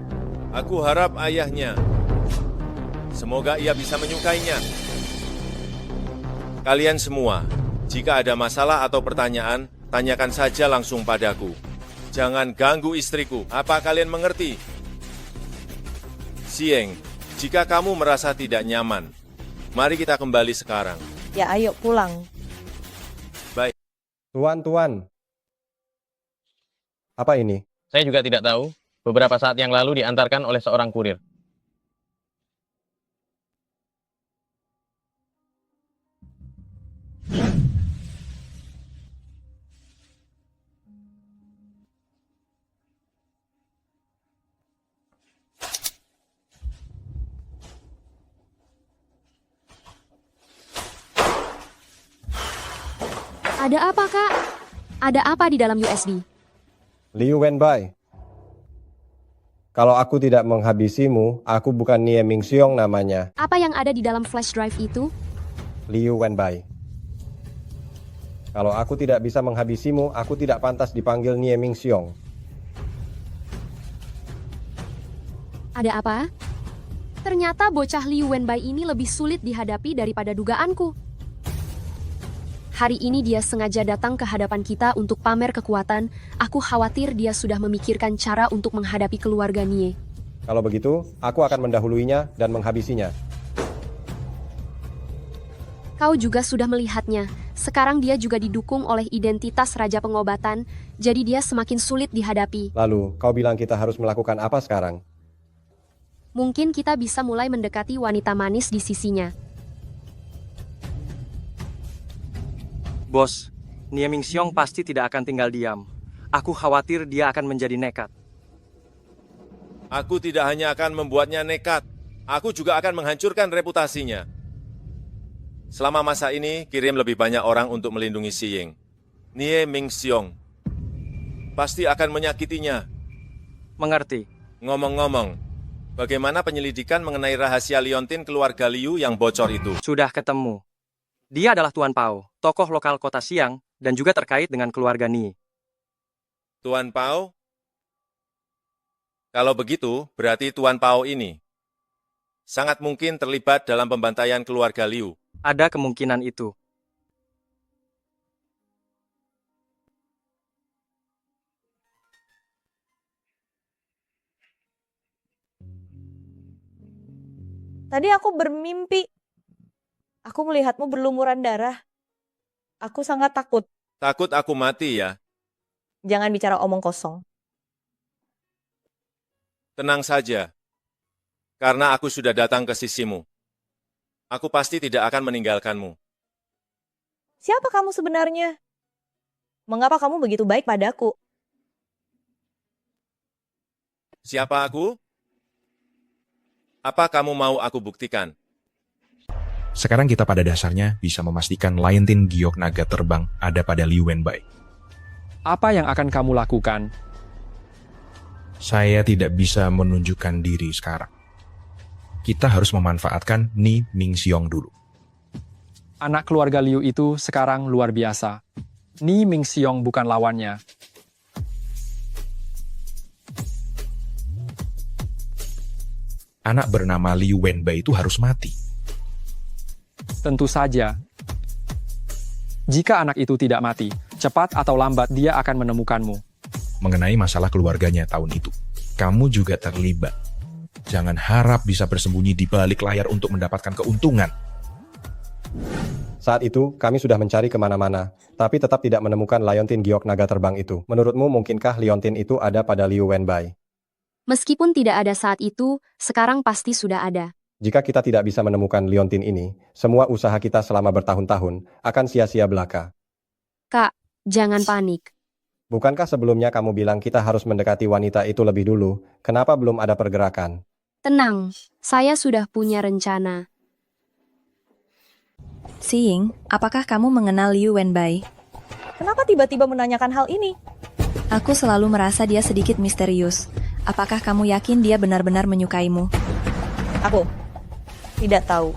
Aku harap ayahnya. Semoga ia bisa menyukainya. Kalian semua, jika ada masalah atau pertanyaan, tanyakan saja langsung padaku. Jangan ganggu istriku. Apa kalian mengerti? Sieng, jika kamu merasa tidak nyaman, mari kita kembali sekarang. Ya ayo pulang. Baik. Tuan. Apa ini? Saya juga tidak tahu. Beberapa saat yang lalu diantarkan oleh seorang kurir. Ada apa, Kak? Ada apa di dalam USB? Liu Wenbai. Kalau aku tidak menghabisimu, aku bukan Nie Mingxiong namanya. Apa yang ada di dalam flash drive itu? Liu Wenbai. Kalau aku tidak bisa menghabisimu, aku tidak pantas dipanggil Nie Mingxiong. Ada apa? Ternyata bocah Liu Wenbai ini lebih sulit dihadapi daripada dugaanku. Hari ini dia sengaja datang ke hadapan kita untuk pamer kekuatan. Aku khawatir dia sudah memikirkan cara untuk menghadapi keluarga Nie. Kalau begitu, aku akan mendahuluinya dan menghabisinya. Kau juga sudah melihatnya. Sekarang dia juga didukung oleh identitas Raja Pengobatan, jadi dia semakin sulit dihadapi. Lalu, kau bilang kita harus melakukan apa sekarang? Mungkin kita bisa mulai mendekati wanita manis di sisinya. Bos, Nie Mingxiong pasti tidak akan tinggal diam. Aku khawatir dia akan menjadi nekat. Aku tidak hanya akan membuatnya nekat, aku juga akan menghancurkan reputasinya. Selama masa ini, kirim lebih banyak orang untuk melindungi Xiying. Nie Mingxiong pasti akan menyakitinya. Mengerti. Ngomong-ngomong, bagaimana penyelidikan mengenai rahasia liontin keluarga Liu yang bocor itu? Sudah ketemu. Dia adalah Tuan Pao, tokoh lokal kota Xiang, dan juga terkait dengan keluarga Nie. Tuan Pao? Kalau begitu, berarti Tuan Pao ini sangat mungkin terlibat dalam pembantaian keluarga Liu. Ada kemungkinan itu. Tadi aku bermimpi. Aku melihatmu berlumuran darah. Aku sangat takut. Takut aku mati ya? Jangan bicara omong kosong. Tenang saja. Karena aku sudah datang ke sisimu. Aku pasti tidak akan meninggalkanmu. Siapa kamu sebenarnya? Mengapa kamu begitu baik padaku? Siapa aku? Apa kamu mau aku buktikan? Sekarang kita pada dasarnya bisa memastikan liontin giok naga terbang ada pada Liu Wenbai. Apa yang akan kamu lakukan? Saya tidak bisa menunjukkan diri sekarang. Kita harus memanfaatkan Nie Mingxiong dulu. Anak keluarga Liu itu sekarang luar biasa. Nie Mingxiong bukan lawannya. Anak bernama Liu Wenbai itu harus mati. Tentu saja. Jika anak itu tidak mati, cepat atau lambat dia akan menemukanmu. Mengenai masalah keluarganya tahun itu, kamu juga terlibat. Jangan harap bisa bersembunyi di balik layar untuk mendapatkan keuntungan. Saat itu, kami sudah mencari kemana-mana, tapi tetap tidak menemukan liontin giok naga terbang itu. Menurutmu, mungkinkah liontin itu ada pada Liu Wenbai? Meskipun tidak ada saat itu, sekarang pasti sudah ada. Jika kita tidak bisa menemukan liontin ini, semua usaha kita selama bertahun-tahun akan sia-sia belaka. Kak, jangan panik. Bukankah sebelumnya kamu bilang kita harus mendekati wanita itu lebih dulu? Kenapa belum ada pergerakan? Tenang, saya sudah punya rencana. Xiying, apakah kamu mengenal Liu Wenbai? Kenapa tiba-tiba menanyakan hal ini? Aku selalu merasa dia sedikit misterius. Apakah kamu yakin dia benar-benar menyukaimu? Aku tidak tahu.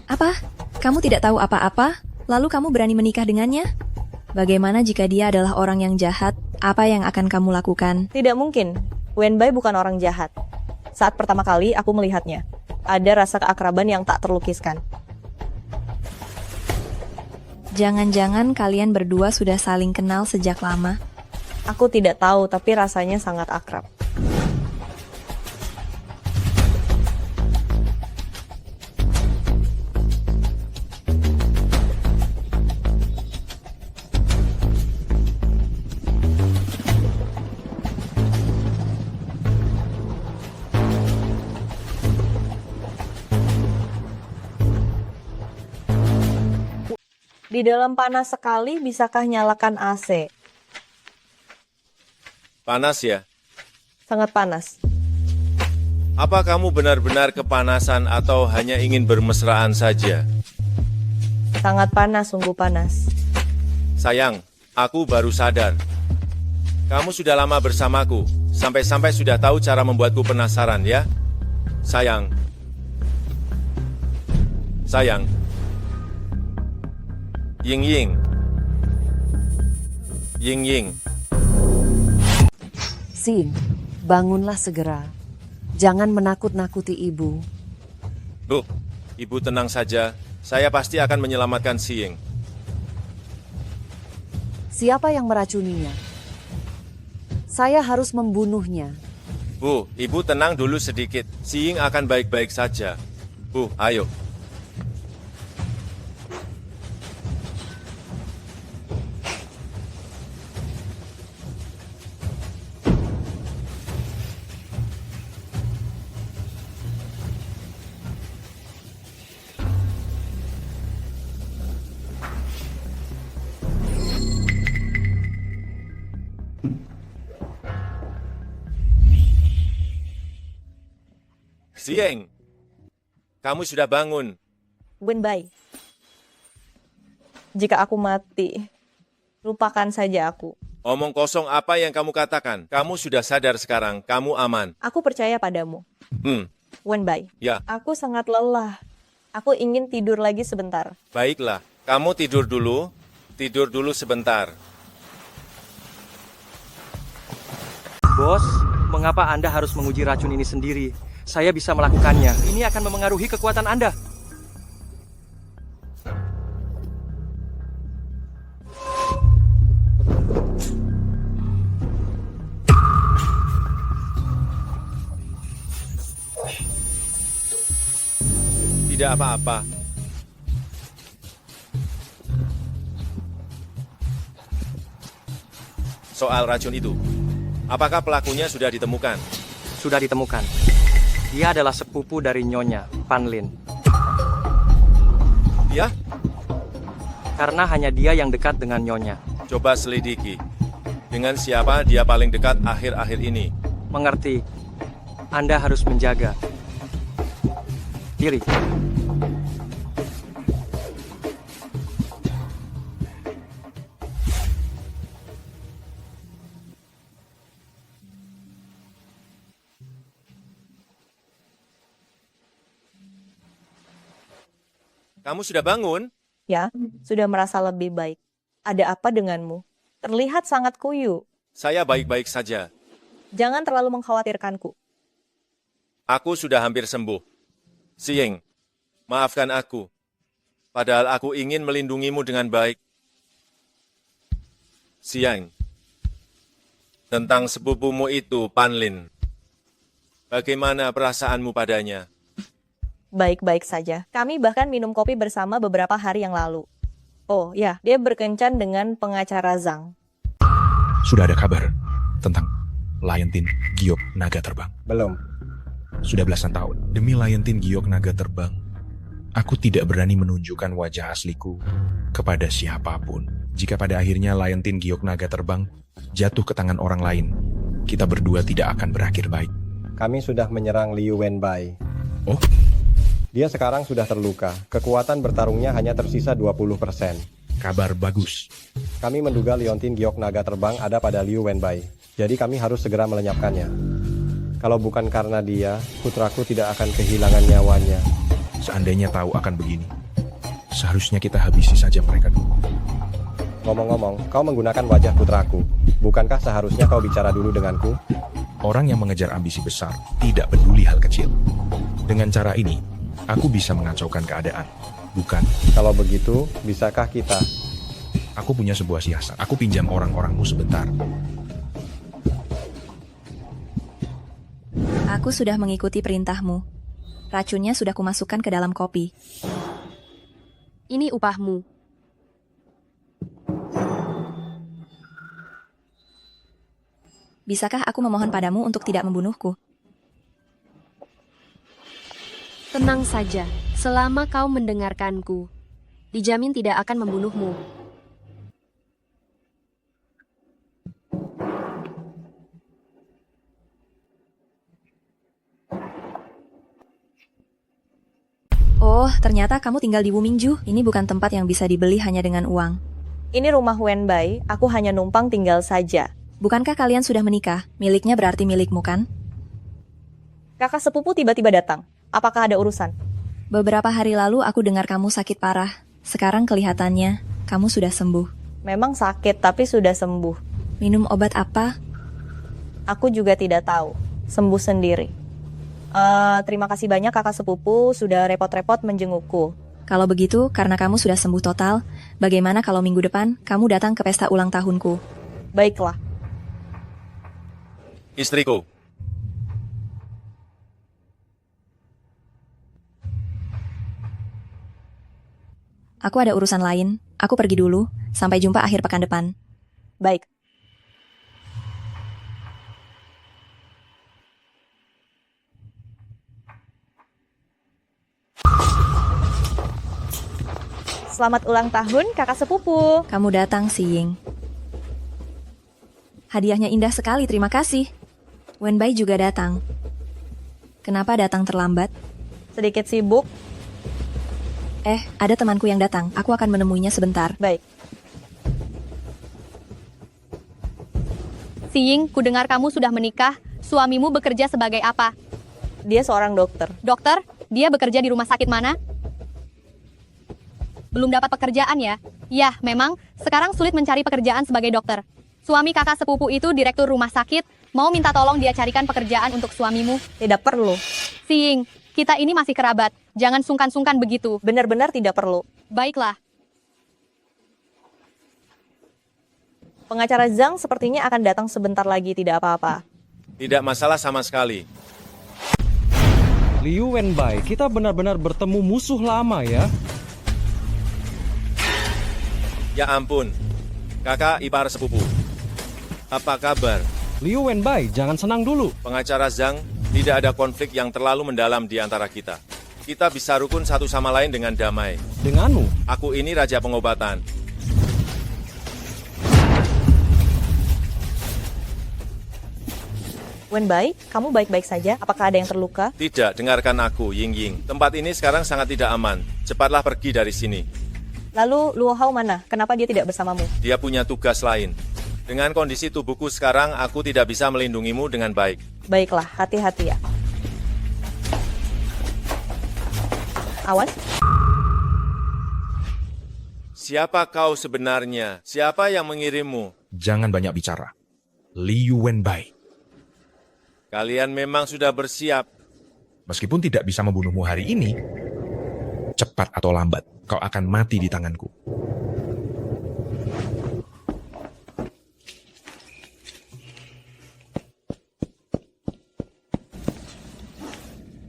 Apa? Kamu tidak tahu apa-apa? Lalu kamu berani menikah dengannya? Bagaimana jika dia adalah orang yang jahat? Apa yang akan kamu lakukan? Tidak mungkin. Wenbai bukan orang jahat. Saat pertama kali aku melihatnya, ada rasa keakraban yang tak terlukiskan. Jangan-jangan kalian berdua sudah saling kenal sejak lama? Aku tidak tahu, tapi rasanya sangat akrab. Di dalam panas sekali, bisakah nyalakan AC? Panas ya? Sangat panas. Apa kamu benar-benar kepanasan atau hanya ingin bermesraan saja? Sangat panas, sungguh panas. Sayang, aku baru sadar. Kamu sudah lama bersamaku, sampai-sampai sudah tahu cara membuatku penasaran ya? Sayang. Sayang. Ying Ying. Ying Ying. Xin, bangunlah segera. Jangan menakut-nakuti ibu. Bu, ibu tenang saja. Saya pasti akan menyelamatkan Xiying. Siapa yang meracuninya? Saya harus membunuhnya. Bu, ibu tenang dulu sedikit. Xiying akan baik-baik saja. Bu, ayo. Xiying, kamu sudah bangun. Wenbai, jika aku mati, lupakan saja aku. Omong kosong apa yang kamu katakan? Kamu sudah sadar sekarang, kamu aman. Aku percaya padamu. Wenbai, Ya, aku sangat lelah. Aku ingin tidur lagi sebentar. baiklah. Kamu tidur dulu sebentar. Bos, mengapa Anda harus menguji racun ini sendiri? Saya bisa melakukannya. Ini akan memengaruhi kekuatan Anda. Tidak apa-apa. Soal racun itu, apakah pelakunya sudah ditemukan? Sudah ditemukan. Dia adalah sepupu dari Nyonya, Pan Lin. Ya? Karena hanya dia yang dekat dengan Nyonya. Coba selidiki. Dengan siapa dia paling dekat akhir-akhir ini? Mengerti. Anda harus menjaga diri. Kamu sudah bangun? Ya, sudah merasa lebih baik. Ada apa denganmu? Terlihat sangat kuyu. Saya baik-baik saja. Jangan terlalu mengkhawatirkanku. Aku sudah hampir sembuh. Xiying, maafkan aku. Padahal aku ingin melindungimu dengan baik. Xiying, tentang sepupumu itu, Pan Lin. Bagaimana perasaanmu padanya? Baik-baik saja. Kami bahkan minum kopi bersama beberapa hari yang lalu. Oh ya, dia berkencan dengan pengacara Zhang. Sudah ada kabar tentang Liontin Giok Naga Terbang? Belum. Sudah belasan tahun, demi Liontin Giok Naga Terbang, aku tidak berani menunjukkan wajah asliku kepada siapapun. Jika pada akhirnya Liontin Giok Naga Terbang jatuh ke tangan orang lain, kita berdua tidak akan berakhir baik. Kami sudah menyerang Liu Wenbai. Oh? Dia sekarang sudah terluka. Kekuatan bertarungnya hanya tersisa 20%. Kabar bagus. Kami menduga Liontin Giok Naga Terbang ada pada Liu Wenbai. Jadi kami harus segera melenyapkannya. Kalau bukan karena dia, putraku tidak akan kehilangan nyawanya. Seandainya tahu akan begini, seharusnya kita habisi saja mereka dulu. Ngomong-ngomong, kau menggunakan wajah putraku. Bukankah seharusnya kau bicara dulu denganku? Orang yang mengejar ambisi besar tidak peduli hal kecil. Dengan cara ini, aku bisa mengacaukan keadaan. Bukan? Kalau begitu, bisakah kita? Aku punya sebuah siasat. Aku pinjam orang-orangmu sebentar. Aku sudah mengikuti perintahmu. Racunnya sudah kumasukkan ke dalam kopi. Ini upahmu. Bisakah aku memohon padamu untuk tidak membunuhku? Tenang saja, selama kau mendengarkanku, dijamin tidak akan membunuhmu. Oh, ternyata kamu tinggal di Wumingju. Ini bukan tempat yang bisa dibeli hanya dengan uang. Ini rumah Wenbai, aku hanya numpang tinggal saja. Bukankah kalian sudah menikah? Miliknya berarti milikmu kan? Kakak sepupu tiba-tiba datang. Apakah ada urusan? Beberapa hari lalu aku dengar kamu sakit parah. Sekarang kelihatannya kamu sudah sembuh. Memang sakit, tapi sudah sembuh. Minum obat apa? Aku juga tidak tahu. Sembuh sendiri. Terima kasih banyak kakak sepupu sudah repot-repot menjengukku. Kalau begitu, karena kamu sudah sembuh total, bagaimana kalau minggu depan kamu datang ke pesta ulang tahunku? Baiklah. Istriku. Aku ada urusan lain. Aku pergi dulu. Sampai jumpa akhir pekan depan. Baik. Selamat ulang tahun, kakak sepupu. Kamu datang, Si Ying. Hadiahnya indah sekali, terima kasih. Wenbai juga datang. Kenapa datang terlambat? Sedikit sibuk. Ada temanku yang datang. Aku akan menemuinya sebentar. Baik. Si Ying, kudengar kamu sudah menikah. Suamimu bekerja sebagai apa? Dia seorang dokter. Dokter? Dia bekerja di rumah sakit mana? Belum dapat pekerjaan ya? Ya, memang. Sekarang sulit mencari pekerjaan sebagai dokter. Suami kakak sepupu itu direktur rumah sakit. Mau minta tolong dia carikan pekerjaan untuk suamimu? Tidak perlu. Si Ying, kita ini masih kerabat. Jangan sungkan-sungkan begitu. Benar-benar tidak perlu. Baiklah. Pengacara Zhang sepertinya akan datang sebentar lagi, tidak apa-apa. Tidak masalah sama sekali. Liu Wenbai, kita benar-benar bertemu musuh lama ya. Ya ampun, kakak ipar sepupu. Apa kabar? Liu Wenbai, jangan senang dulu. Pengacara Zhang, tidak ada konflik yang terlalu mendalam di antara kita. Kita bisa rukun satu sama lain dengan damai. Denganmu? Aku ini raja pengobatan. Wenbai, kamu baik-baik saja? Apakah ada yang terluka? Tidak, dengarkan aku, Ying Ying. Tempat ini sekarang sangat tidak aman. Cepatlah pergi dari sini. Lalu Luo Hao mana? Kenapa dia tidak bersamamu? Dia punya tugas lain. Dengan kondisi tubuhku sekarang, aku tidak bisa melindungimu dengan baik. Baiklah, hati-hati ya. Awas. Siapa kau sebenarnya? Siapa yang mengirimmu? Jangan banyak bicara. Liu Wenbai. Kalian memang sudah bersiap. Meskipun tidak bisa membunuhmu hari ini, cepat atau lambat, kau akan mati di tanganku.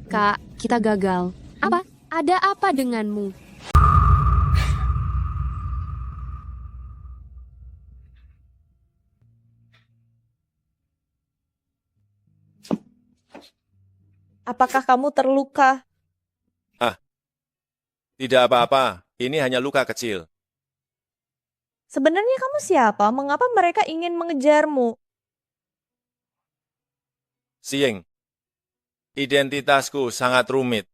Kak, kita gagal. Apa? Ada apa denganmu? Apakah kamu terluka? Tidak apa-apa, ini hanya luka kecil. Sebenarnya kamu siapa? Mengapa mereka ingin mengejarmu? Sieng, identitasku sangat rumit.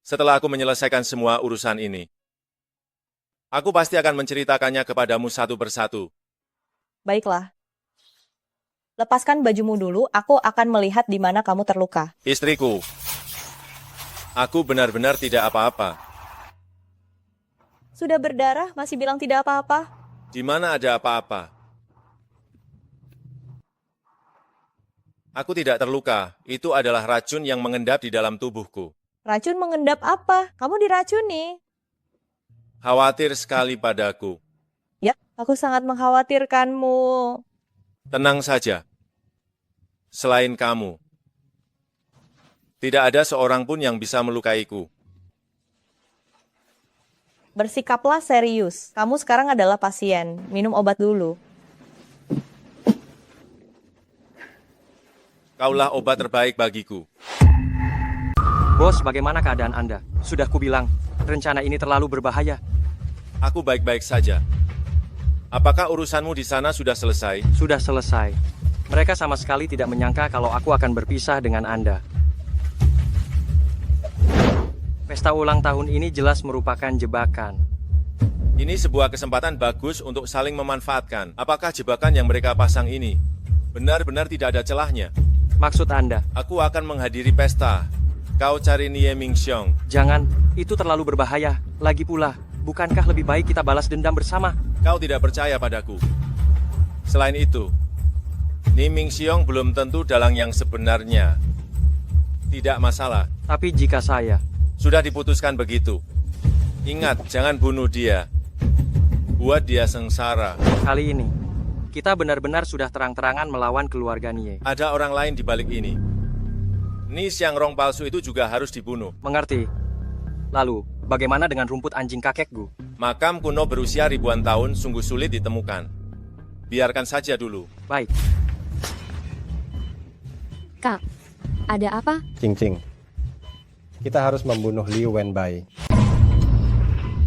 Setelah aku menyelesaikan semua urusan ini, aku pasti akan menceritakannya kepadamu satu persatu. Baiklah. Lepaskan bajumu dulu, aku akan melihat di mana kamu terluka. Istriku, aku benar-benar tidak apa-apa. Sudah berdarah, masih bilang tidak apa-apa? Di mana ada apa-apa? Aku tidak terluka, itu adalah racun yang mengendap di dalam tubuhku. Racun mengendap apa? Kamu diracuni. Khawatir sekali padaku. Ya, aku sangat mengkhawatirkanmu. Tenang saja. Selain kamu, tidak ada seorang pun yang bisa melukaiku. Bersikaplah serius. Kamu sekarang adalah pasien. Minum obat dulu. Kaulah obat terbaik bagiku. Bos, bagaimana keadaan Anda? Sudah kubilang, rencana ini terlalu berbahaya. Aku baik-baik saja. Apakah urusanmu di sana sudah selesai? Sudah selesai. Mereka sama sekali tidak menyangka kalau aku akan berpisah dengan Anda. Pesta ulang tahun ini jelas merupakan jebakan. Ini sebuah kesempatan bagus untuk saling memanfaatkan. Apakah jebakan yang mereka pasang ini benar-benar tidak ada celahnya? Maksud Anda? Aku akan menghadiri pesta. Kau cari Nie Mingxiong. Jangan, itu terlalu berbahaya. Lagi pula, bukankah lebih baik kita balas dendam bersama? Kau tidak percaya padaku. Selain itu, Nie Mingxiong belum tentu dalang yang sebenarnya. Tidak masalah. Tapi jika saya... Sudah diputuskan begitu. Ingat, jangan bunuh dia. Buat dia sengsara. Kali ini, kita benar-benar sudah terang-terangan melawan keluarga Nie. Ada orang lain di balik ini. Ni Xiangrong palsu itu juga harus dibunuh. Mengerti. Lalu, bagaimana dengan rumput anjing kakekku? Makam kuno berusia ribuan tahun sungguh sulit ditemukan. Biarkan saja dulu. Baik. Kak, ada apa? Cing-cing. Kita harus membunuh Liu Wenbai.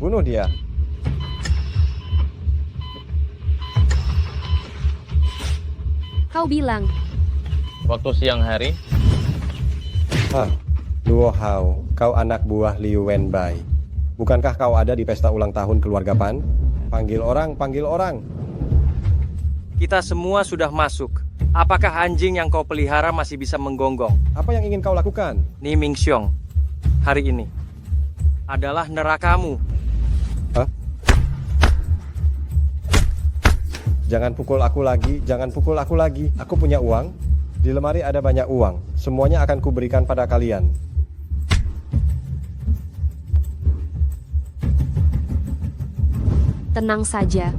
Bunuh dia. Kau bilang. Waktu siang hari. Luo Hao, kau anak buah Liu Wenbai. Bukankah kau ada di pesta ulang tahun keluarga Pan? Panggil orang, panggil orang. Kita semua sudah masuk. Apakah anjing yang kau pelihara masih bisa menggonggong? Apa yang ingin kau lakukan? Nie Mingxiong, hari ini adalah nerakamu. Jangan pukul aku lagi, jangan pukul aku lagi. Aku punya uang. Di lemari ada banyak uang. Semuanya akan kuberikan pada kalian. Tenang saja.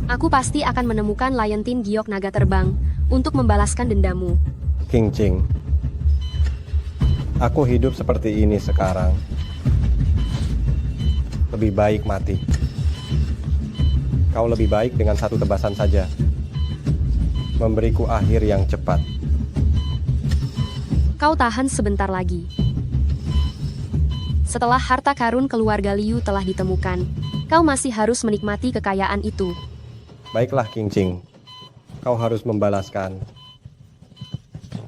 Aku pasti akan menemukan Liontin Giok naga terbang untuk membalaskan dendamu. King Ching. Aku hidup seperti ini sekarang. Lebih baik mati. Kau lebih baik dengan satu tebasan saja. Memberiku akhir yang cepat. Kau tahan sebentar lagi. Setelah harta karun keluarga Liu telah ditemukan, kau masih harus menikmati kekayaan itu. Baiklah King Ching. Kau harus membalaskan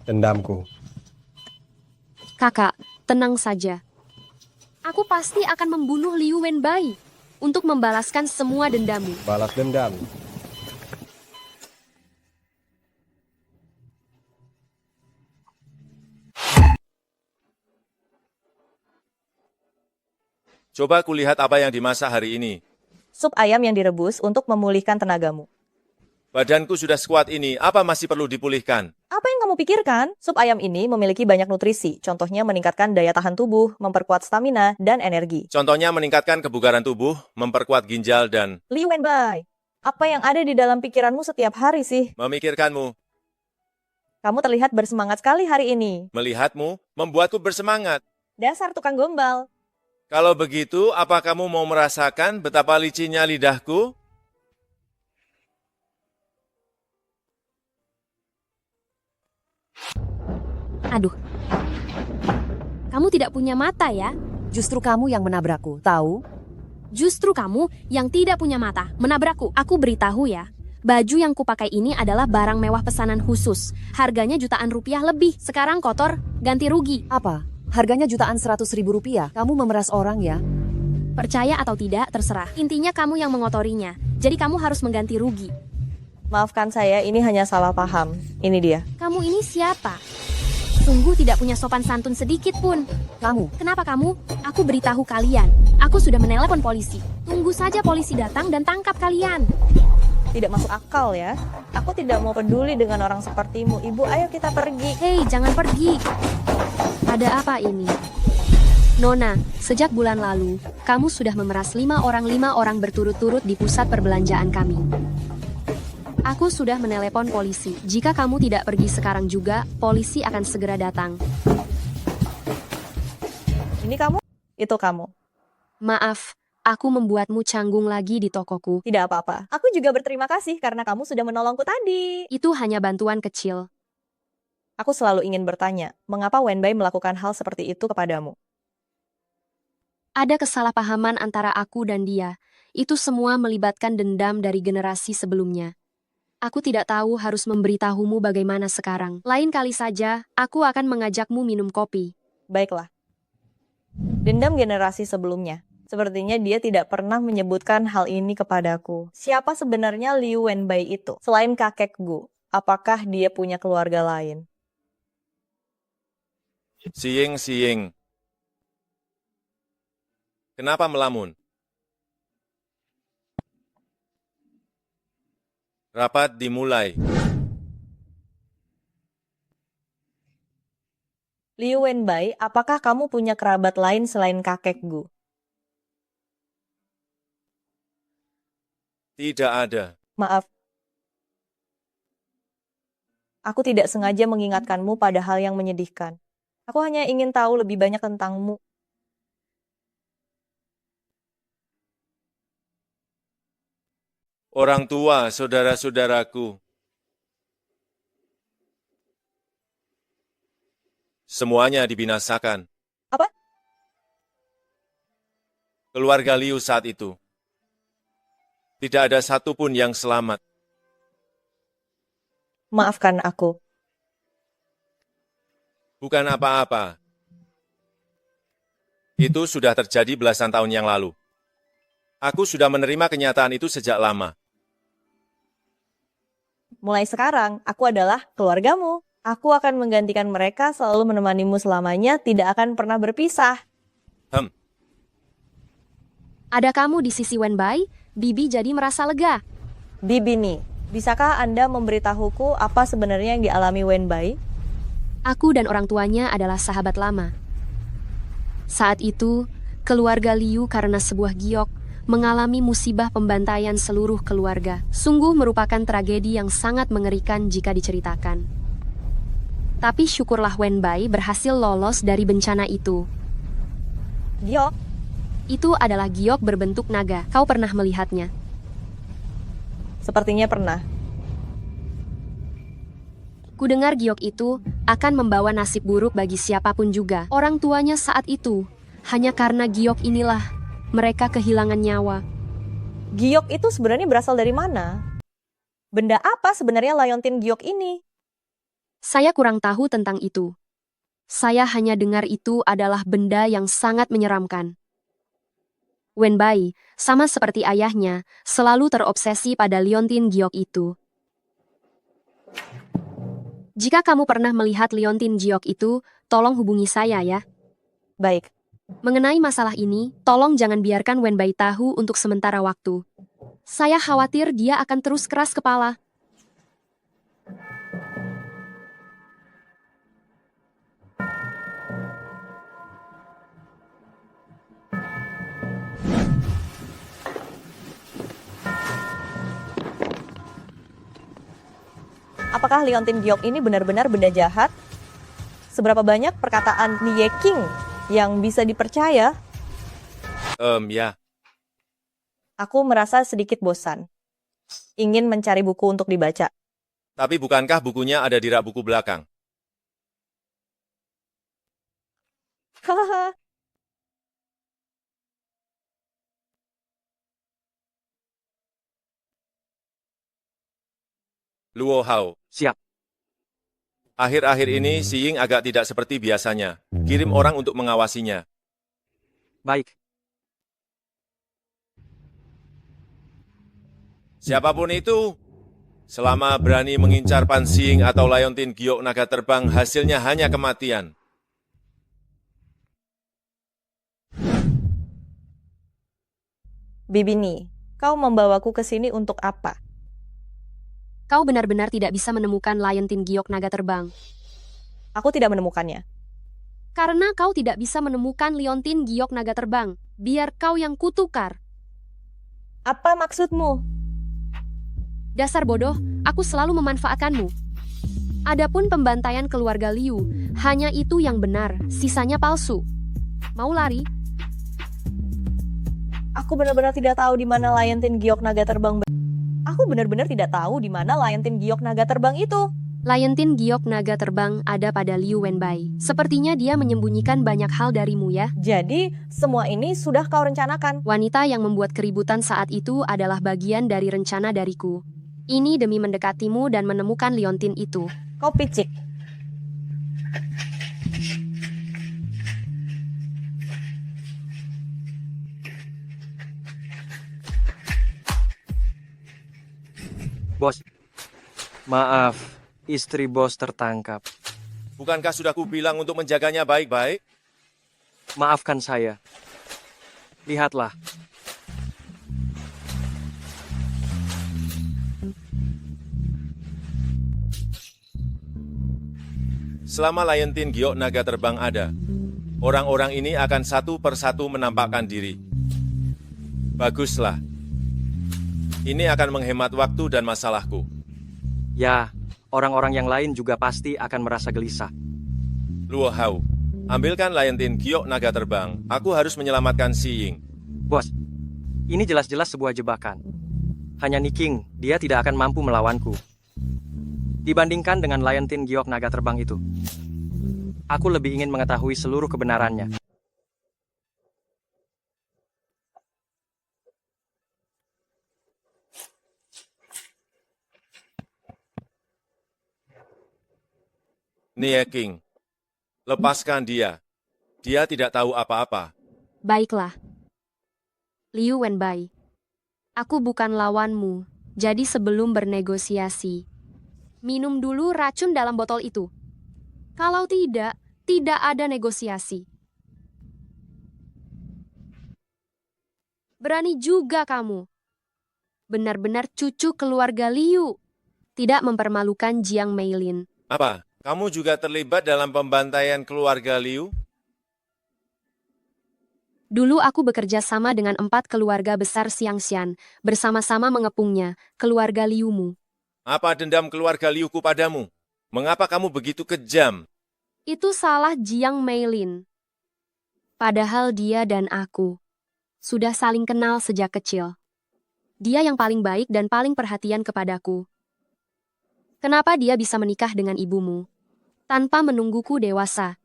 dendamku. Kakak, tenang saja. Aku pasti akan membunuh Liu Wenbai untuk membalaskan semua dendamu. Balas dendam. Coba kulihat apa yang dimasak hari ini. Sup ayam yang direbus untuk memulihkan tenagamu. Badanku sudah sekuat ini, apa masih perlu dipulihkan? Apa yang kamu pikirkan? Sup ayam ini memiliki banyak nutrisi, contohnya meningkatkan daya tahan tubuh, memperkuat stamina, dan energi. Contohnya meningkatkan kebugaran tubuh, memperkuat ginjal, dan Liu Wenbai, apa yang ada di dalam pikiranmu setiap hari sih? memikirkanmu. Kamu terlihat bersemangat sekali hari ini. Melihatmu membuatku bersemangat. Dasar tukang gombal. Kalau begitu, apa kamu mau merasakan betapa licinnya lidahku? Aduh. Kamu tidak punya mata ya? Justru kamu yang menabrakku, tahu? Justru kamu yang tidak punya mata, menabrakku. Aku beritahu ya, baju yang kupakai ini adalah barang mewah pesanan khusus. Harganya jutaan rupiah lebih. Sekarang kotor, ganti rugi. Apa? Harganya jutaan 100.000 rupiah. Kamu memeras orang ya? Percaya atau tidak, terserah. Intinya kamu yang mengotorinya, jadi kamu harus mengganti rugi. Maafkan saya, ini hanya salah paham. Ini dia. Kamu ini siapa? Sungguh tidak punya sopan santun sedikit pun. Kamu. Kenapa kamu? Aku beritahu kalian. Aku sudah menelepon polisi. Tunggu saja polisi datang dan tangkap kalian. Tidak masuk akal ya. Aku tidak mau peduli dengan orang sepertimu. Ibu, ayo kita pergi. Hei, jangan pergi. Ada apa ini? Nona, sejak bulan lalu, kamu sudah memeras 5 orang berturut-turut di pusat perbelanjaan kami. Aku sudah menelepon polisi. Jika kamu tidak pergi sekarang juga, polisi akan segera datang. Ini kamu? Itu kamu. Maaf, aku membuatmu canggung lagi di tokoku. Tidak apa-apa. Aku juga berterima kasih karena kamu sudah menolongku tadi. Itu hanya bantuan kecil. Aku selalu ingin bertanya, mengapa Wenbei melakukan hal seperti itu kepadamu? Ada kesalahpahaman antara aku dan dia. Itu semua melibatkan dendam dari generasi sebelumnya. Aku tidak tahu harus memberitahumu bagaimana sekarang. Lain kali saja, aku akan mengajakmu minum kopi. Baiklah. Dendam generasi sebelumnya. Sepertinya dia tidak pernah menyebutkan hal ini kepadaku. Siapa sebenarnya Liu Wenbei itu? Selain kakek Gu, apakah dia punya keluarga lain? Siying. Kenapa melamun? Rapat dimulai. Liu Wenbei, apakah kamu punya kerabat lain selain kakek Gu? Tidak ada. Maaf. Aku tidak sengaja mengingatkanmu pada hal yang menyedihkan. Aku hanya ingin tahu lebih banyak tentangmu. Orang tua, saudara-saudaraku. Semuanya dibinasakan. Apa? Keluarga Liu saat itu. Tidak ada satupun yang selamat. Maafkan aku. Bukan apa-apa. Itu sudah terjadi belasan tahun yang lalu. Aku sudah menerima kenyataan itu sejak lama. Mulai sekarang, aku adalah keluargamu. Aku akan menggantikan mereka, selalu menemanimu selamanya, tidak akan pernah berpisah. Ada kamu di sisi Wenbei, Bibi jadi merasa lega. Bibi nih, bisakah Anda memberitahuku apa sebenarnya yang dialami Wenbei? Aku dan orang tuanya adalah sahabat lama. Saat itu, keluarga Liu karena sebuah giok mengalami musibah pembantaian seluruh keluarga. Sungguh merupakan tragedi yang sangat mengerikan jika diceritakan. Tapi syukurlah Wenbei berhasil lolos dari bencana itu. Giok? Itu adalah giok berbentuk naga. Kau pernah melihatnya? Sepertinya pernah. Kudengar giok itu akan membawa nasib buruk bagi siapapun juga. Orang tuanya saat itu, hanya karena giok inilah mereka kehilangan nyawa. Giok itu sebenarnya berasal dari mana? Benda apa sebenarnya Liontin giok ini? Saya kurang tahu tentang itu. Saya hanya dengar itu adalah benda yang sangat menyeramkan. Wenbei, sama seperti ayahnya, selalu terobsesi pada Liontin giok itu. Jika kamu pernah melihat Liontin giok itu, tolong hubungi saya ya. Baik. Mengenai masalah ini, tolong jangan biarkan Wenbei tahu untuk sementara waktu. Saya khawatir dia akan terus keras kepala. Apakah Liontin giok ini benar-benar benda jahat? Seberapa banyak perkataan Nie King yang bisa dipercaya? Ya. Aku merasa sedikit bosan. Ingin mencari buku untuk dibaca. Tapi bukankah bukunya ada di rak buku belakang? Hahaha. Luo Hao. Siap. Akhir-akhir ini, Si Ying agak tidak seperti biasanya. Kirim orang untuk mengawasinya. Baik. Siapapun itu, selama berani mengincar Pan Xing atau Liontin Giok naga terbang, hasilnya hanya kematian. Bibini, kau membawaku ke sini untuk apa? Kau benar-benar tidak bisa menemukan Liontin Giok naga terbang. Aku tidak menemukannya. Karena kau tidak bisa menemukan Liontin Giok naga terbang, biar kau yang kutukar. Apa maksudmu? Dasar bodoh, aku selalu memanfaatkanmu. Adapun pembantaian keluarga Liu, hanya itu yang benar, sisanya palsu. Mau lari? Aku benar-benar tidak tahu di mana Liontin Giok naga terbang. Aku benar-benar tidak tahu di mana Liontin Giok naga terbang itu. Liontin Giok naga terbang ada pada Liu Wenbai. Sepertinya dia menyembunyikan banyak hal darimu ya. Jadi, semua ini sudah kau rencanakan. Wanita yang membuat keributan saat itu adalah bagian dari rencana dariku. Ini demi mendekatimu dan menemukan Liontin itu. Kau picik. Bos, maaf, istri bos tertangkap. Bukankah sudah kubilang untuk menjaganya baik-baik? Maafkan saya. Lihatlah. Selama Liontin Giok naga terbang ada, orang-orang ini akan satu persatu menampakkan diri. Baguslah. Ini akan menghemat waktu dan masalahku. Ya, orang-orang yang lain juga pasti akan merasa gelisah. Luo Hao, ambilkan Liontin Giok naga terbang. Aku harus menyelamatkan Si Ying. Bos, ini jelas-jelas sebuah jebakan. Hanya Niking, dia tidak akan mampu melawanku. Dibandingkan dengan Liontin Giok naga terbang itu. Aku lebih ingin mengetahui seluruh kebenarannya. Nie King, lepaskan dia. Dia tidak tahu apa-apa. Baiklah. Liu Wenbai, aku bukan lawanmu, jadi sebelum bernegosiasi, minum dulu racun dalam botol itu. Kalau tidak, tidak ada negosiasi. Berani juga kamu. Benar-benar cucu keluarga Liu. Tidak mempermalukan Jiang Meilin. Apa? Kamu juga terlibat dalam pembantaian keluarga Liu? Dulu aku bekerja sama dengan 4 keluarga besar Xiangxian, bersama-sama mengepungnya, keluarga Liumu. Apa dendam keluarga Liuku padamu? Mengapa kamu begitu kejam? Itu salah Jiang Meilin. Padahal dia dan aku sudah saling kenal sejak kecil. Dia yang paling baik dan paling perhatian kepadaku. Kenapa dia bisa menikah dengan ibumu tanpa menungguku dewasa?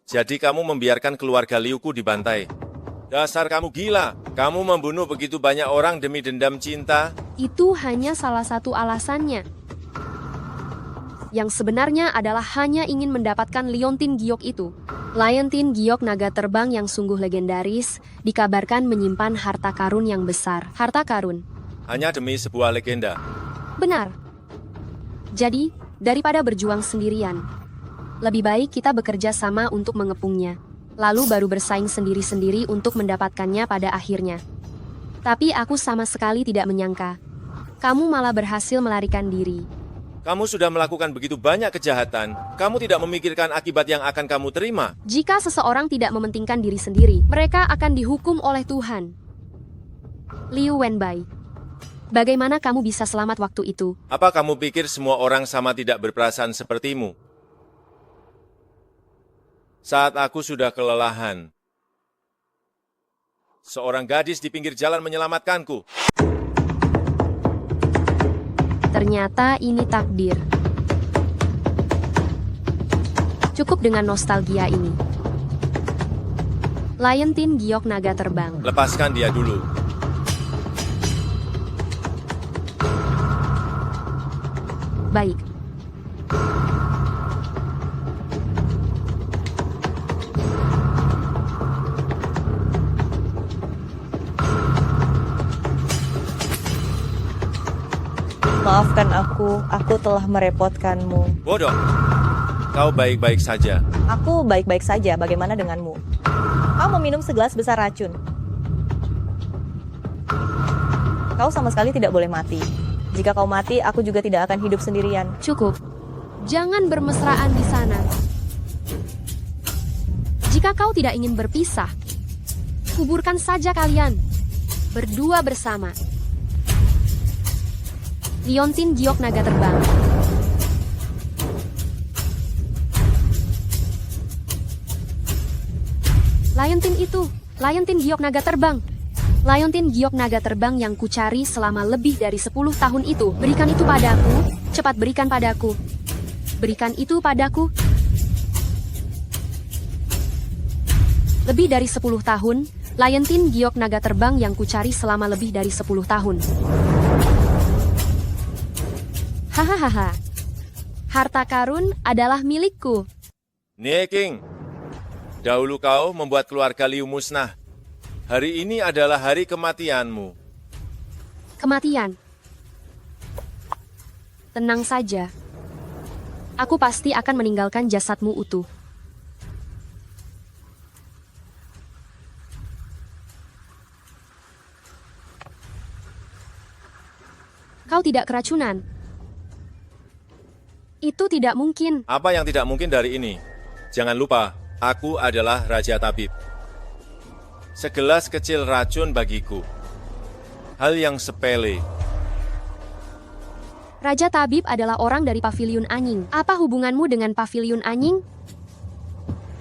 Jadi kamu membiarkan keluarga Liuku dibantai. Dasar kamu gila. Kamu membunuh begitu banyak orang demi dendam cinta. Itu hanya salah satu alasannya. Yang sebenarnya adalah hanya ingin mendapatkan Liontin Giok itu. Liontin Giok naga terbang yang sungguh legendaris, dikabarkan menyimpan harta karun yang besar. Harta karun. Hanya demi sebuah legenda. Benar. Jadi, daripada berjuang sendirian, lebih baik kita bekerja sama untuk mengepungnya. Lalu baru bersaing sendiri-sendiri untuk mendapatkannya pada akhirnya. Tapi aku sama sekali tidak menyangka. Kamu malah berhasil melarikan diri. Kamu sudah melakukan begitu banyak kejahatan. Kamu tidak memikirkan akibat yang akan kamu terima. Jika seseorang tidak mementingkan diri sendiri, mereka akan dihukum oleh Tuhan. Liu Wenbai, bagaimana kamu bisa selamat waktu itu? Apa kamu pikir semua orang sama tidak berperasaan sepertimu? Saat aku sudah kelelahan, seorang gadis di pinggir jalan menyelamatkanku. Ternyata ini takdir. Cukup dengan nostalgia ini. Liontin Giok Naga Terbang. Lepaskan dia dulu. Baik. Maafkan aku telah merepotkanmu. Bodoh. Kau baik-baik saja. Aku baik-baik saja, bagaimana denganmu? Kau meminum segelas besar racun. Kau sama sekali tidak boleh mati. Jika kau mati, aku juga tidak akan hidup sendirian. Cukup. Jangan bermesraan di sana. Jika kau tidak ingin berpisah, kuburkan saja kalian. Berdua bersama. Liontin Giok Naga Terbang. Liontin Giok Naga Terbang. Liontin Giok Naga Terbang yang kucari selama lebih dari 10 tahun itu. Berikan itu padaku. Cepat berikan padaku. Berikan itu padaku. Lebih dari 10 tahun, Liontin Giok Naga Terbang yang kucari selama lebih dari 10 tahun. Hahaha. Harta karun adalah milikku. Nie King, dahulu kau membuat keluarga Liu musnah. Hari ini adalah hari kematianmu. Kematian. Tenang saja. Aku pasti akan meninggalkan jasadmu utuh. Kau tidak keracunan. Itu tidak mungkin. Apa yang tidak mungkin dari ini? Jangan lupa, aku adalah Raja Tabib. Segelas kecil racun bagiku. Hal yang sepele. Raja Tabib adalah orang dari Paviliun Anying. Apa hubunganmu dengan Paviliun Anying?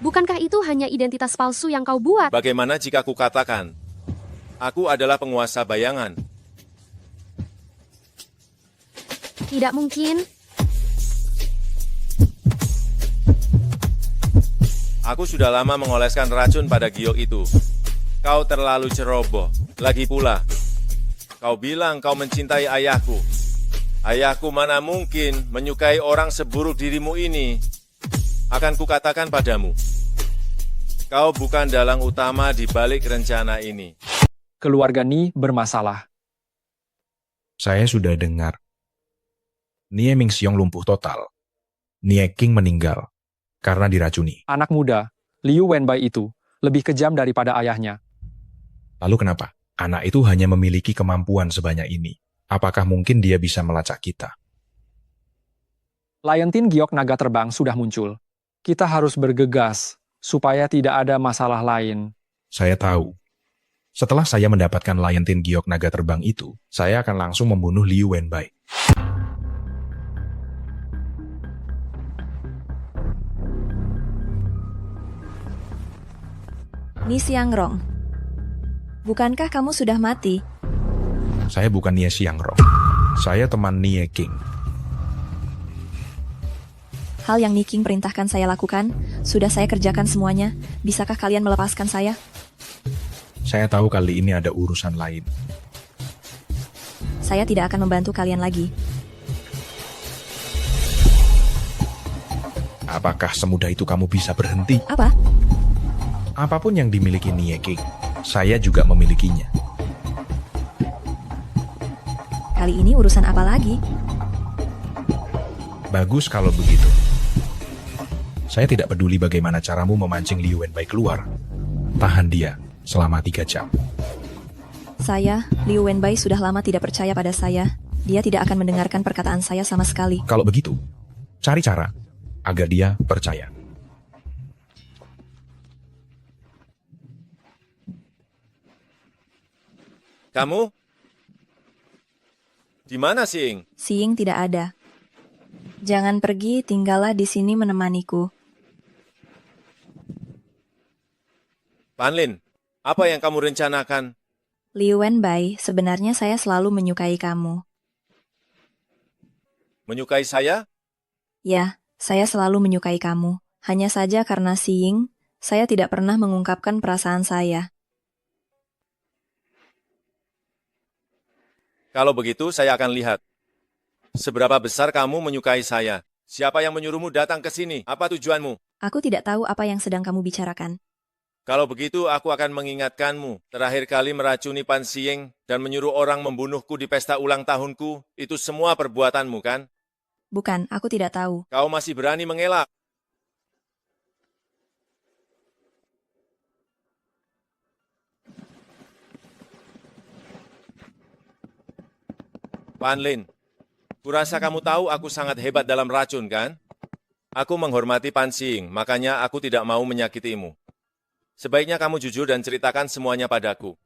Bukankah itu hanya identitas palsu yang kau buat? Bagaimana jika aku katakan, aku adalah penguasa bayangan? Tidak mungkin. Aku sudah lama mengoleskan racun pada giok itu. Kau terlalu ceroboh. Lagi pula, kau bilang kau mencintai ayahku. Ayahku mana mungkin menyukai orang seburuk dirimu ini. Akan kukatakan padamu, kau bukan dalang utama di balik rencana ini. Keluarga Ni bermasalah. Saya sudah dengar. Nie Mingxiong lumpuh total. Nie King meninggal karena diracuni. Anak muda, Liu Wenbai itu, lebih kejam daripada ayahnya. Lalu kenapa? Anak itu hanya memiliki kemampuan sebanyak ini. Apakah mungkin dia bisa melacak kita? Liontin Giok Naga Terbang sudah muncul. Kita harus bergegas, supaya tidak ada masalah lain. Saya tahu. Setelah saya mendapatkan Liontin Giok Naga Terbang itu, saya akan langsung membunuh Liu Wenbai. Ni Xiangrong, bukankah kamu sudah mati? Saya bukan Nie Xiangrong. Saya teman Nie King. Hal yang Ni King perintahkan saya lakukan, sudah saya kerjakan semuanya. Bisakah kalian melepaskan saya? Saya tahu kali ini ada urusan lain. Saya tidak akan membantu kalian lagi. Apakah semudah itu kamu bisa berhenti? Apa? Apapun yang dimiliki Nie King, saya juga memilikinya. Kali ini urusan apa lagi? Bagus kalau begitu. Saya tidak peduli bagaimana caramu memancing Liu Wenbai keluar. Tahan dia selama 3 jam. Saya, Liu Wenbai sudah lama tidak percaya pada saya. Dia tidak akan mendengarkan perkataan saya sama sekali. Kalau begitu, cari cara agar dia percaya. Kamu? Di mana, Xing? Xing tidak ada. Jangan pergi, tinggallah di sini menemaniku. Panlin, apa yang kamu rencanakan? Liu Wenbai, sebenarnya saya selalu menyukai kamu. Menyukai saya? Ya, saya selalu menyukai kamu. Hanya saja karena Xing, Saya tidak pernah mengungkapkan perasaan saya. Kalau begitu, saya akan lihat. Seberapa besar kamu menyukai saya? Siapa yang menyuruhmu datang ke sini? Apa tujuanmu? Aku tidak tahu apa yang sedang kamu bicarakan. Kalau begitu, aku akan mengingatkanmu. Terakhir kali meracuni Pan Sieng dan menyuruh orang membunuhku di pesta ulang tahunku, itu semua perbuatanmu, kan? Bukan, aku tidak tahu. Kau masih berani mengelak. Pan Lin, kurasa kamu tahu aku sangat hebat dalam racun, kan? Aku menghormati Pan Xing, makanya aku tidak mau menyakitimu. Sebaiknya kamu jujur dan ceritakan semuanya padaku.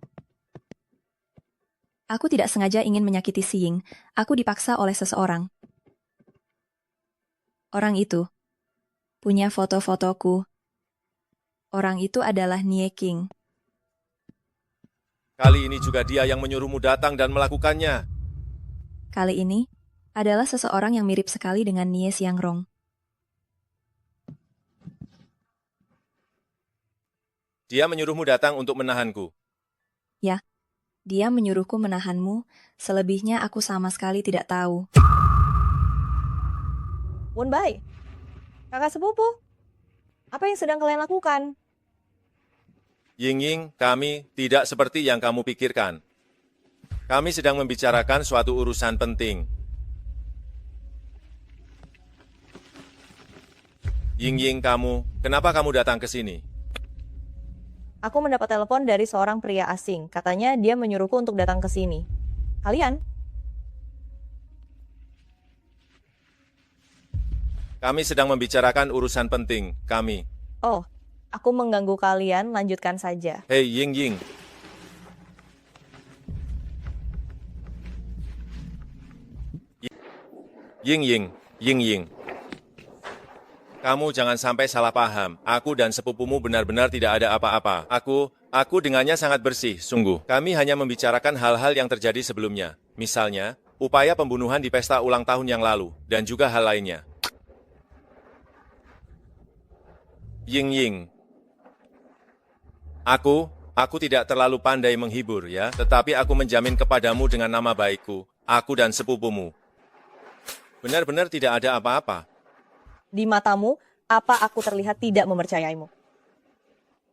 Aku tidak sengaja ingin menyakiti Xing. Aku dipaksa oleh seseorang. Orang itu punya foto-fotoku. Orang itu adalah Nie King. Kali ini juga dia yang menyuruhmu datang dan melakukannya. Kali ini adalah seseorang yang mirip sekali dengan Nie Xiangrong. Dia menyuruhmu datang untuk menahanku. Ya, dia menyuruhku menahanmu, selebihnya aku sama sekali tidak tahu. Wenbai, kakak sepupu, apa yang sedang kalian lakukan? Ying, kami tidak seperti yang kamu pikirkan. Kami sedang membicarakan suatu urusan penting. Ying, kenapa kamu datang ke sini? Aku mendapat telepon dari seorang pria asing. Katanya dia menyuruhku untuk datang ke sini. Kalian? Kami sedang membicarakan urusan penting, kami. Oh, aku mengganggu kalian, lanjutkan saja. Hei, Ying. Ying. Kamu jangan sampai salah paham. Aku dan sepupumu benar-benar tidak ada apa-apa. Aku dengannya sangat bersih, sungguh. Kami hanya membicarakan hal-hal yang terjadi sebelumnya. Misalnya, upaya pembunuhan di pesta ulang tahun yang lalu, dan juga hal lainnya. Ying. Aku tidak terlalu pandai menghibur ya, tetapi aku menjamin kepadamu dengan nama baikku, aku dan sepupumu. Benar-benar tidak ada apa-apa. Di matamu, apa aku terlihat tidak mempercayaimu?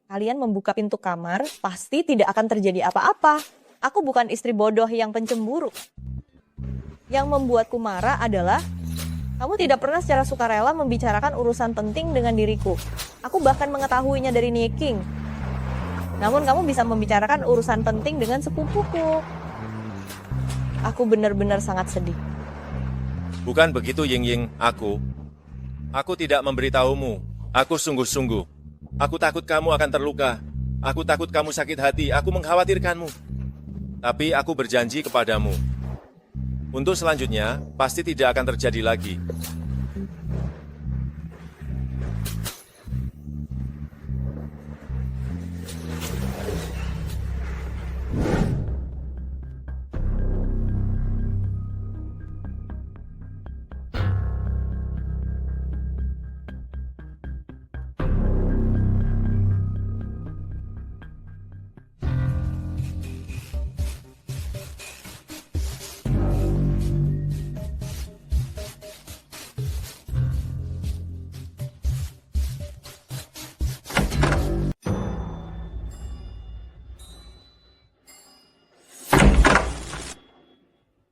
Kalian membuka pintu kamar, pasti tidak akan terjadi apa-apa. Aku bukan istri bodoh yang pencemburu. Yang membuatku marah adalah, kamu tidak pernah secara sukarela membicarakan urusan penting dengan diriku. Aku bahkan mengetahuinya dari Nie King. Namun kamu bisa membicarakan urusan penting dengan sepupuku. Aku benar-benar sangat sedih. Bukan begitu, Ying. Aku tidak memberitahumu. Aku sungguh-sungguh. Aku takut kamu akan terluka. Aku takut kamu sakit hati. Aku mengkhawatirkanmu. Tapi aku berjanji kepadamu. Untuk selanjutnya, pasti tidak akan terjadi lagi.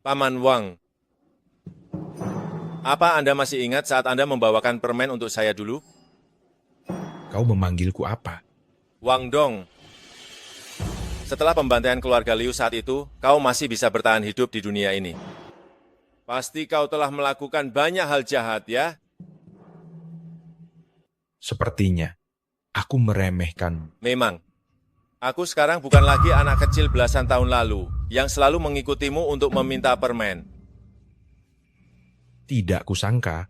Paman Wang, apa Anda masih ingat saat Anda membawakan permen untuk saya dulu? Kau memanggilku apa? Wang Dong. Setelah pembantaian keluarga Liu saat itu, kau masih bisa bertahan hidup di dunia ini. Pasti kau telah melakukan banyak hal jahat, ya? Sepertinya, aku meremehkan. Memang. Aku sekarang bukan lagi anak kecil belasan tahun lalu, yang selalu mengikutimu untuk meminta permen. Tidak kusangka,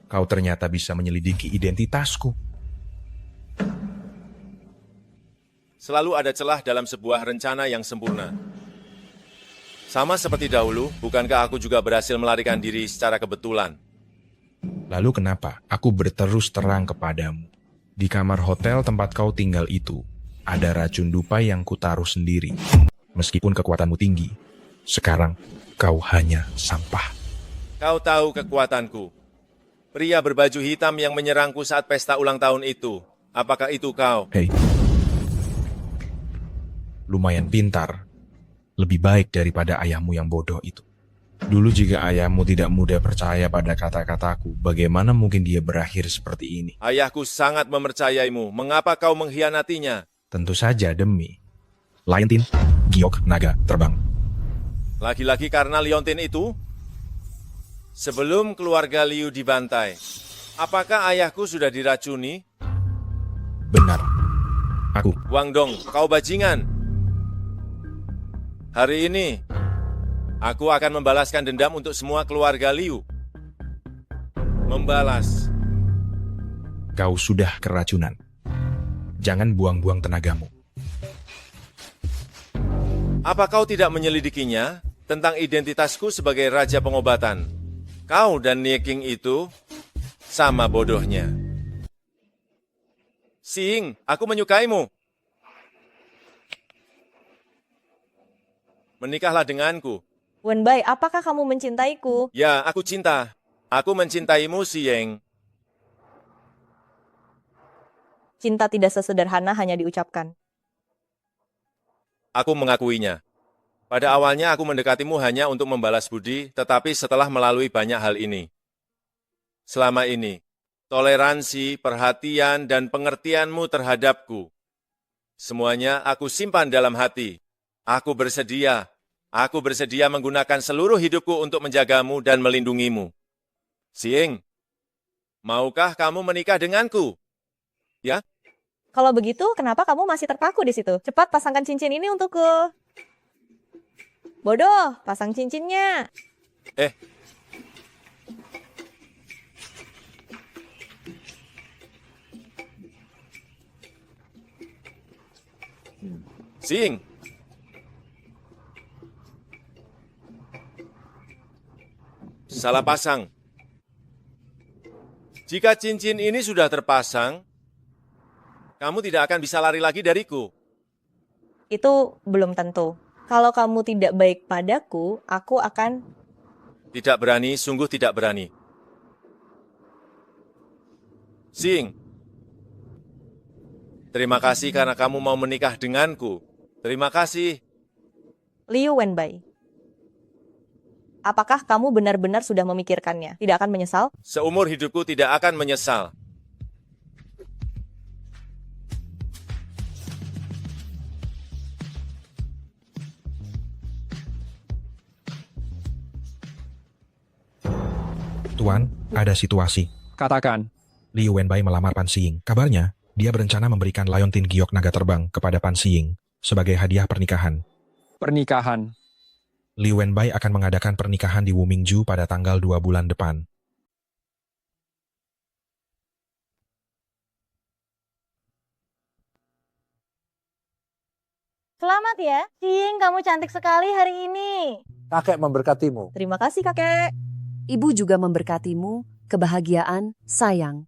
kau ternyata bisa menyelidiki identitasku. Selalu ada celah dalam sebuah rencana yang sempurna. Sama seperti dahulu, bukankah aku juga berhasil melarikan diri secara kebetulan? Lalu kenapa aku berterus terang kepadamu? Di kamar hotel tempat kau tinggal itu, ada racun dupa yang kutaruh sendiri. Meskipun kekuatanmu tinggi, sekarang kau hanya sampah. Kau tahu kekuatanku. Pria berbaju hitam yang menyerangku saat pesta ulang tahun itu. Apakah itu kau? Hei. Lumayan pintar. Lebih baik daripada ayahmu yang bodoh itu. Dulu jika ayahmu tidak mudah percaya pada kata-kataku, bagaimana mungkin dia berakhir seperti ini? Ayahku sangat mempercayaimu. Mengapa kau mengkhianatinya? Tentu saja demi Liontin Giok Naga Terbang. Lagi-lagi karena Liontin itu? Sebelum keluarga Liu dibantai, apakah ayahku sudah diracuni? Benar. Aku. Wang Dong, kau bajingan. Hari ini, aku akan membalaskan dendam untuk semua keluarga Liu. Membalas. Kau sudah keracunan. Jangan buang-buang tenagamu. Apa kau tidak menyelidikinya tentang identitasku sebagai Raja Pengobatan? Kau dan Nieking itu sama bodohnya. Xing, aku menyukaimu. Menikahlah denganku. Wenbai, apakah kamu mencintaiku? Ya, aku cinta. Aku mencintaimu, Xing. Cinta tidak sesederhana hanya diucapkan. Aku mengakuinya. Pada awalnya aku mendekatimu hanya untuk membalas budi, tetapi setelah melalui banyak hal ini. Selama ini, toleransi, perhatian, dan pengertianmu terhadapku. Semuanya aku simpan dalam hati. Aku bersedia menggunakan seluruh hidupku untuk menjagamu dan melindungimu. Xing, maukah kamu menikah denganku? Ya? Kalau begitu, kenapa kamu masih terpaku di situ? Cepat pasangkan cincin ini untukku. Bodoh, pasang cincinnya. Xing. Salah pasang. Jika cincin ini sudah terpasang, kamu tidak akan bisa lari lagi dariku. Itu belum tentu. Kalau kamu tidak baik padaku, aku akan... Tidak berani, sungguh tidak berani. Xing, terima kasih karena kamu mau menikah denganku. Terima kasih. Liu Wenbai, apakah kamu benar-benar sudah memikirkannya? Tidak akan menyesal? Seumur hidupku tidak akan menyesal. Tuan, ada situasi. Katakan. Liu Wenbai melamar Pan Xiying. Kabarnya, dia berencana memberikan Liontin Giok Naga Terbang kepada Pan Xiying sebagai hadiah pernikahan. Pernikahan. Liu Wenbai akan mengadakan pernikahan di Wumingju pada tanggal 2 bulan depan. Selamat ya, Xing, kamu cantik sekali hari ini. Kakek memberkatimu. Terima kasih, kakek. Ibu juga memberkatimu, kebahagiaan, sayang.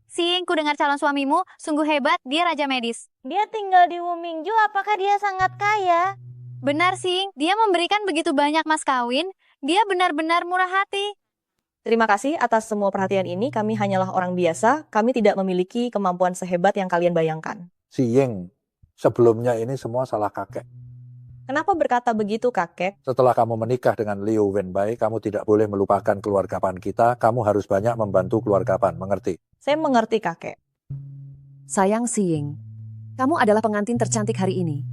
Xing, ku dengar calon suamimu sungguh hebat, dia raja medis. Dia tinggal di Wumingju, apakah dia sangat kaya? Benar, Xing. Dia memberikan begitu banyak mas kawin. Dia benar-benar murah hati. Terima kasih atas semua perhatian ini. Kami hanyalah orang biasa. Kami tidak memiliki kemampuan sehebat yang kalian bayangkan. Xiying, sebelumnya ini semua salah kakek. Kenapa berkata begitu, kakek? Setelah kamu menikah dengan Liu Wenbai, kamu tidak boleh melupakan keluarga Pan kita. Kamu harus banyak membantu keluarga Pan, mengerti? Saya mengerti, kakek. Sayang Xiying, kamu adalah pengantin tercantik hari ini.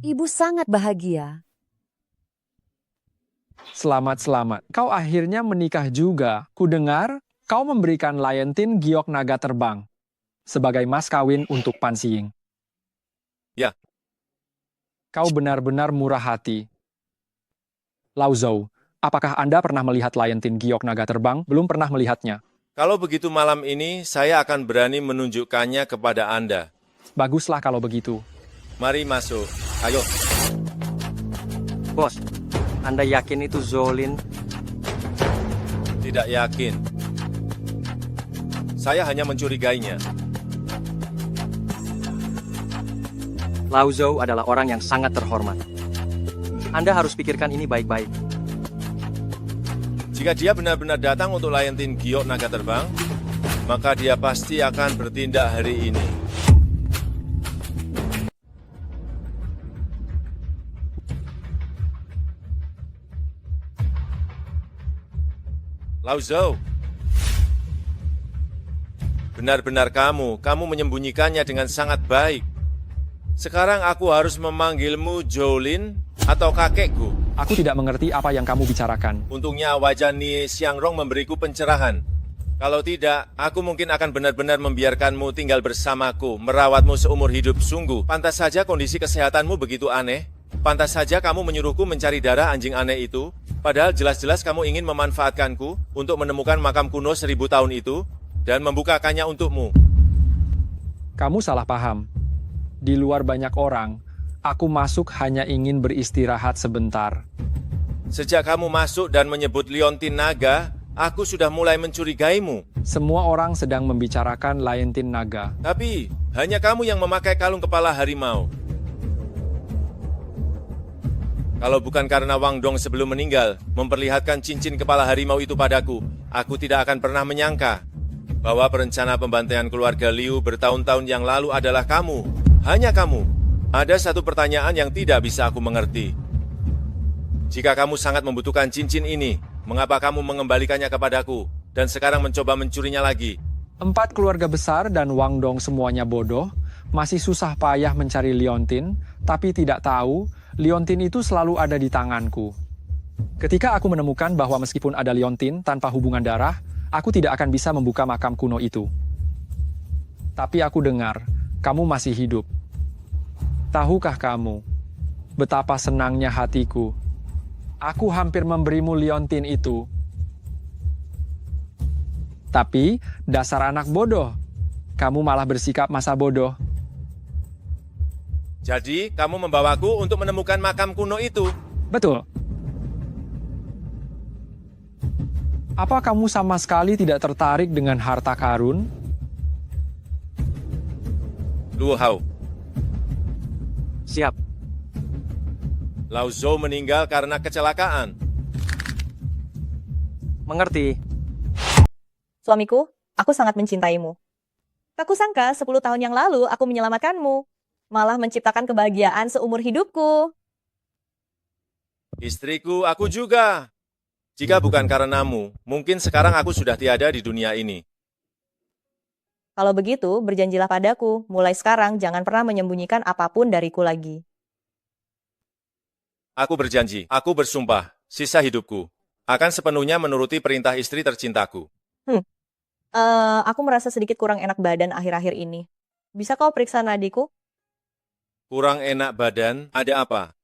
Ibu sangat bahagia. Selamat. Kau akhirnya menikah juga. Kudengar kau memberikan Liontin Giok Naga Terbang sebagai mas kawin untuk Pan Xiying. Ya. Kau benar-benar murah hati. Lao Zhou, apakah Anda pernah melihat Liontin Giok Naga Terbang? Belum pernah melihatnya. Kalau begitu malam ini, saya akan berani menunjukkannya kepada Anda. Baguslah kalau begitu. Mari masuk. Ayo. Bos, Anda yakin itu Zolin? Tidak yakin. Saya hanya mencurigainya. Lao Zhou adalah orang yang sangat terhormat. Anda harus pikirkan ini baik-baik. Jika dia benar-benar datang untuk Liontin Giok Naga Terbang, maka dia pasti akan bertindak hari ini. Lao Zhou, benar-benar kamu menyembunyikannya dengan sangat baik. Sekarang aku harus memanggilmu Jolin atau kakekku. Aku tidak mengerti apa yang kamu bicarakan. Untungnya wajah Ni Xiangrong memberiku pencerahan. Kalau tidak, aku mungkin akan benar-benar membiarkanmu tinggal bersamaku, merawatmu seumur hidup. Sungguh, pantas saja kondisi kesehatanmu begitu aneh. Pantas saja kamu menyuruhku mencari darah anjing aneh itu, padahal jelas-jelas kamu ingin memanfaatkanku untuk menemukan makam kuno 1000 tahun itu dan membukakannya untukmu. Kamu salah paham. Di luar banyak orang, aku masuk hanya ingin beristirahat sebentar. Sejak kamu masuk dan menyebut Liontin Naga, aku sudah mulai mencurigaimu. Semua orang sedang membicarakan Liontin Naga. Tapi, hanya kamu yang memakai kalung kepala harimau. Kalau bukan karena Wang Dong sebelum meninggal memperlihatkan cincin kepala harimau itu padaku, aku tidak akan pernah menyangka bahwa perencana pembantaian keluarga Liu bertahun-tahun yang lalu adalah kamu. Hanya kamu. Ada satu pertanyaan yang tidak bisa aku mengerti. Jika kamu sangat membutuhkan cincin ini, mengapa kamu mengembalikannya kepadaku dan sekarang mencoba mencurinya lagi? 4 keluarga besar dan Wang Dong semuanya bodoh, masih susah payah mencari Liontin, tapi tidak tahu Liontin itu selalu ada di tanganku. Ketika aku menemukan bahwa meskipun ada Liontin tanpa hubungan darah, aku tidak akan bisa membuka makam kuno itu. Tapi aku dengar, kamu masih hidup. Tahukah kamu, betapa senangnya hatiku. Aku hampir memberimu Liontin itu. Tapi, dasar anak bodoh. Kamu malah bersikap masa bodoh. Jadi, kamu membawaku untuk menemukan makam kuno itu? Betul. Apa kamu sama sekali tidak tertarik dengan harta karun? Lu Hao. Siap. Lao Zhou meninggal karena kecelakaan. Mengerti. Suamiku, aku sangat mencintaimu. Tak kusangka 10 tahun yang lalu aku menyelamatkanmu. Malah menciptakan kebahagiaan seumur hidupku. Istriku, aku juga. Jika bukan karenamu, mungkin sekarang aku sudah tiada di dunia ini. Kalau begitu, berjanjilah padaku, mulai sekarang jangan pernah menyembunyikan apapun dariku lagi. Aku berjanji, aku bersumpah, sisa hidupku akan sepenuhnya menuruti perintah istri tercintaku. Aku merasa sedikit kurang enak badan akhir-akhir ini. Bisa kau periksa nadiku? Kurang enak badan, ada apa?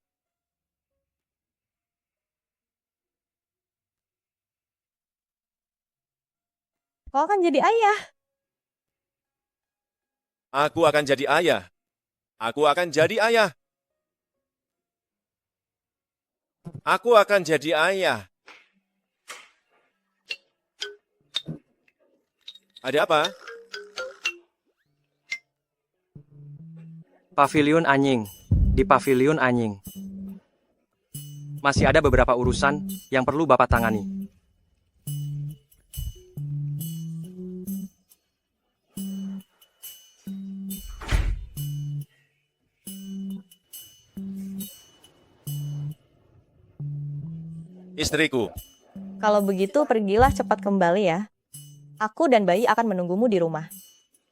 Kau akan jadi ayah. Aku akan jadi ayah. Aku akan jadi ayah. Aku akan jadi ayah. Ada apa? Paviliun Anying. Di Paviliun Anying. Masih ada beberapa urusan yang perlu Bapak tangani. Istriku. Kalau begitu, pergilah cepat kembali ya. Aku dan bayi akan menunggumu di rumah.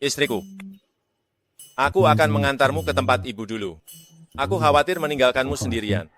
Istriku. Aku akan mengantarmu ke tempat ibu dulu. Aku khawatir meninggalkanmu sendirian.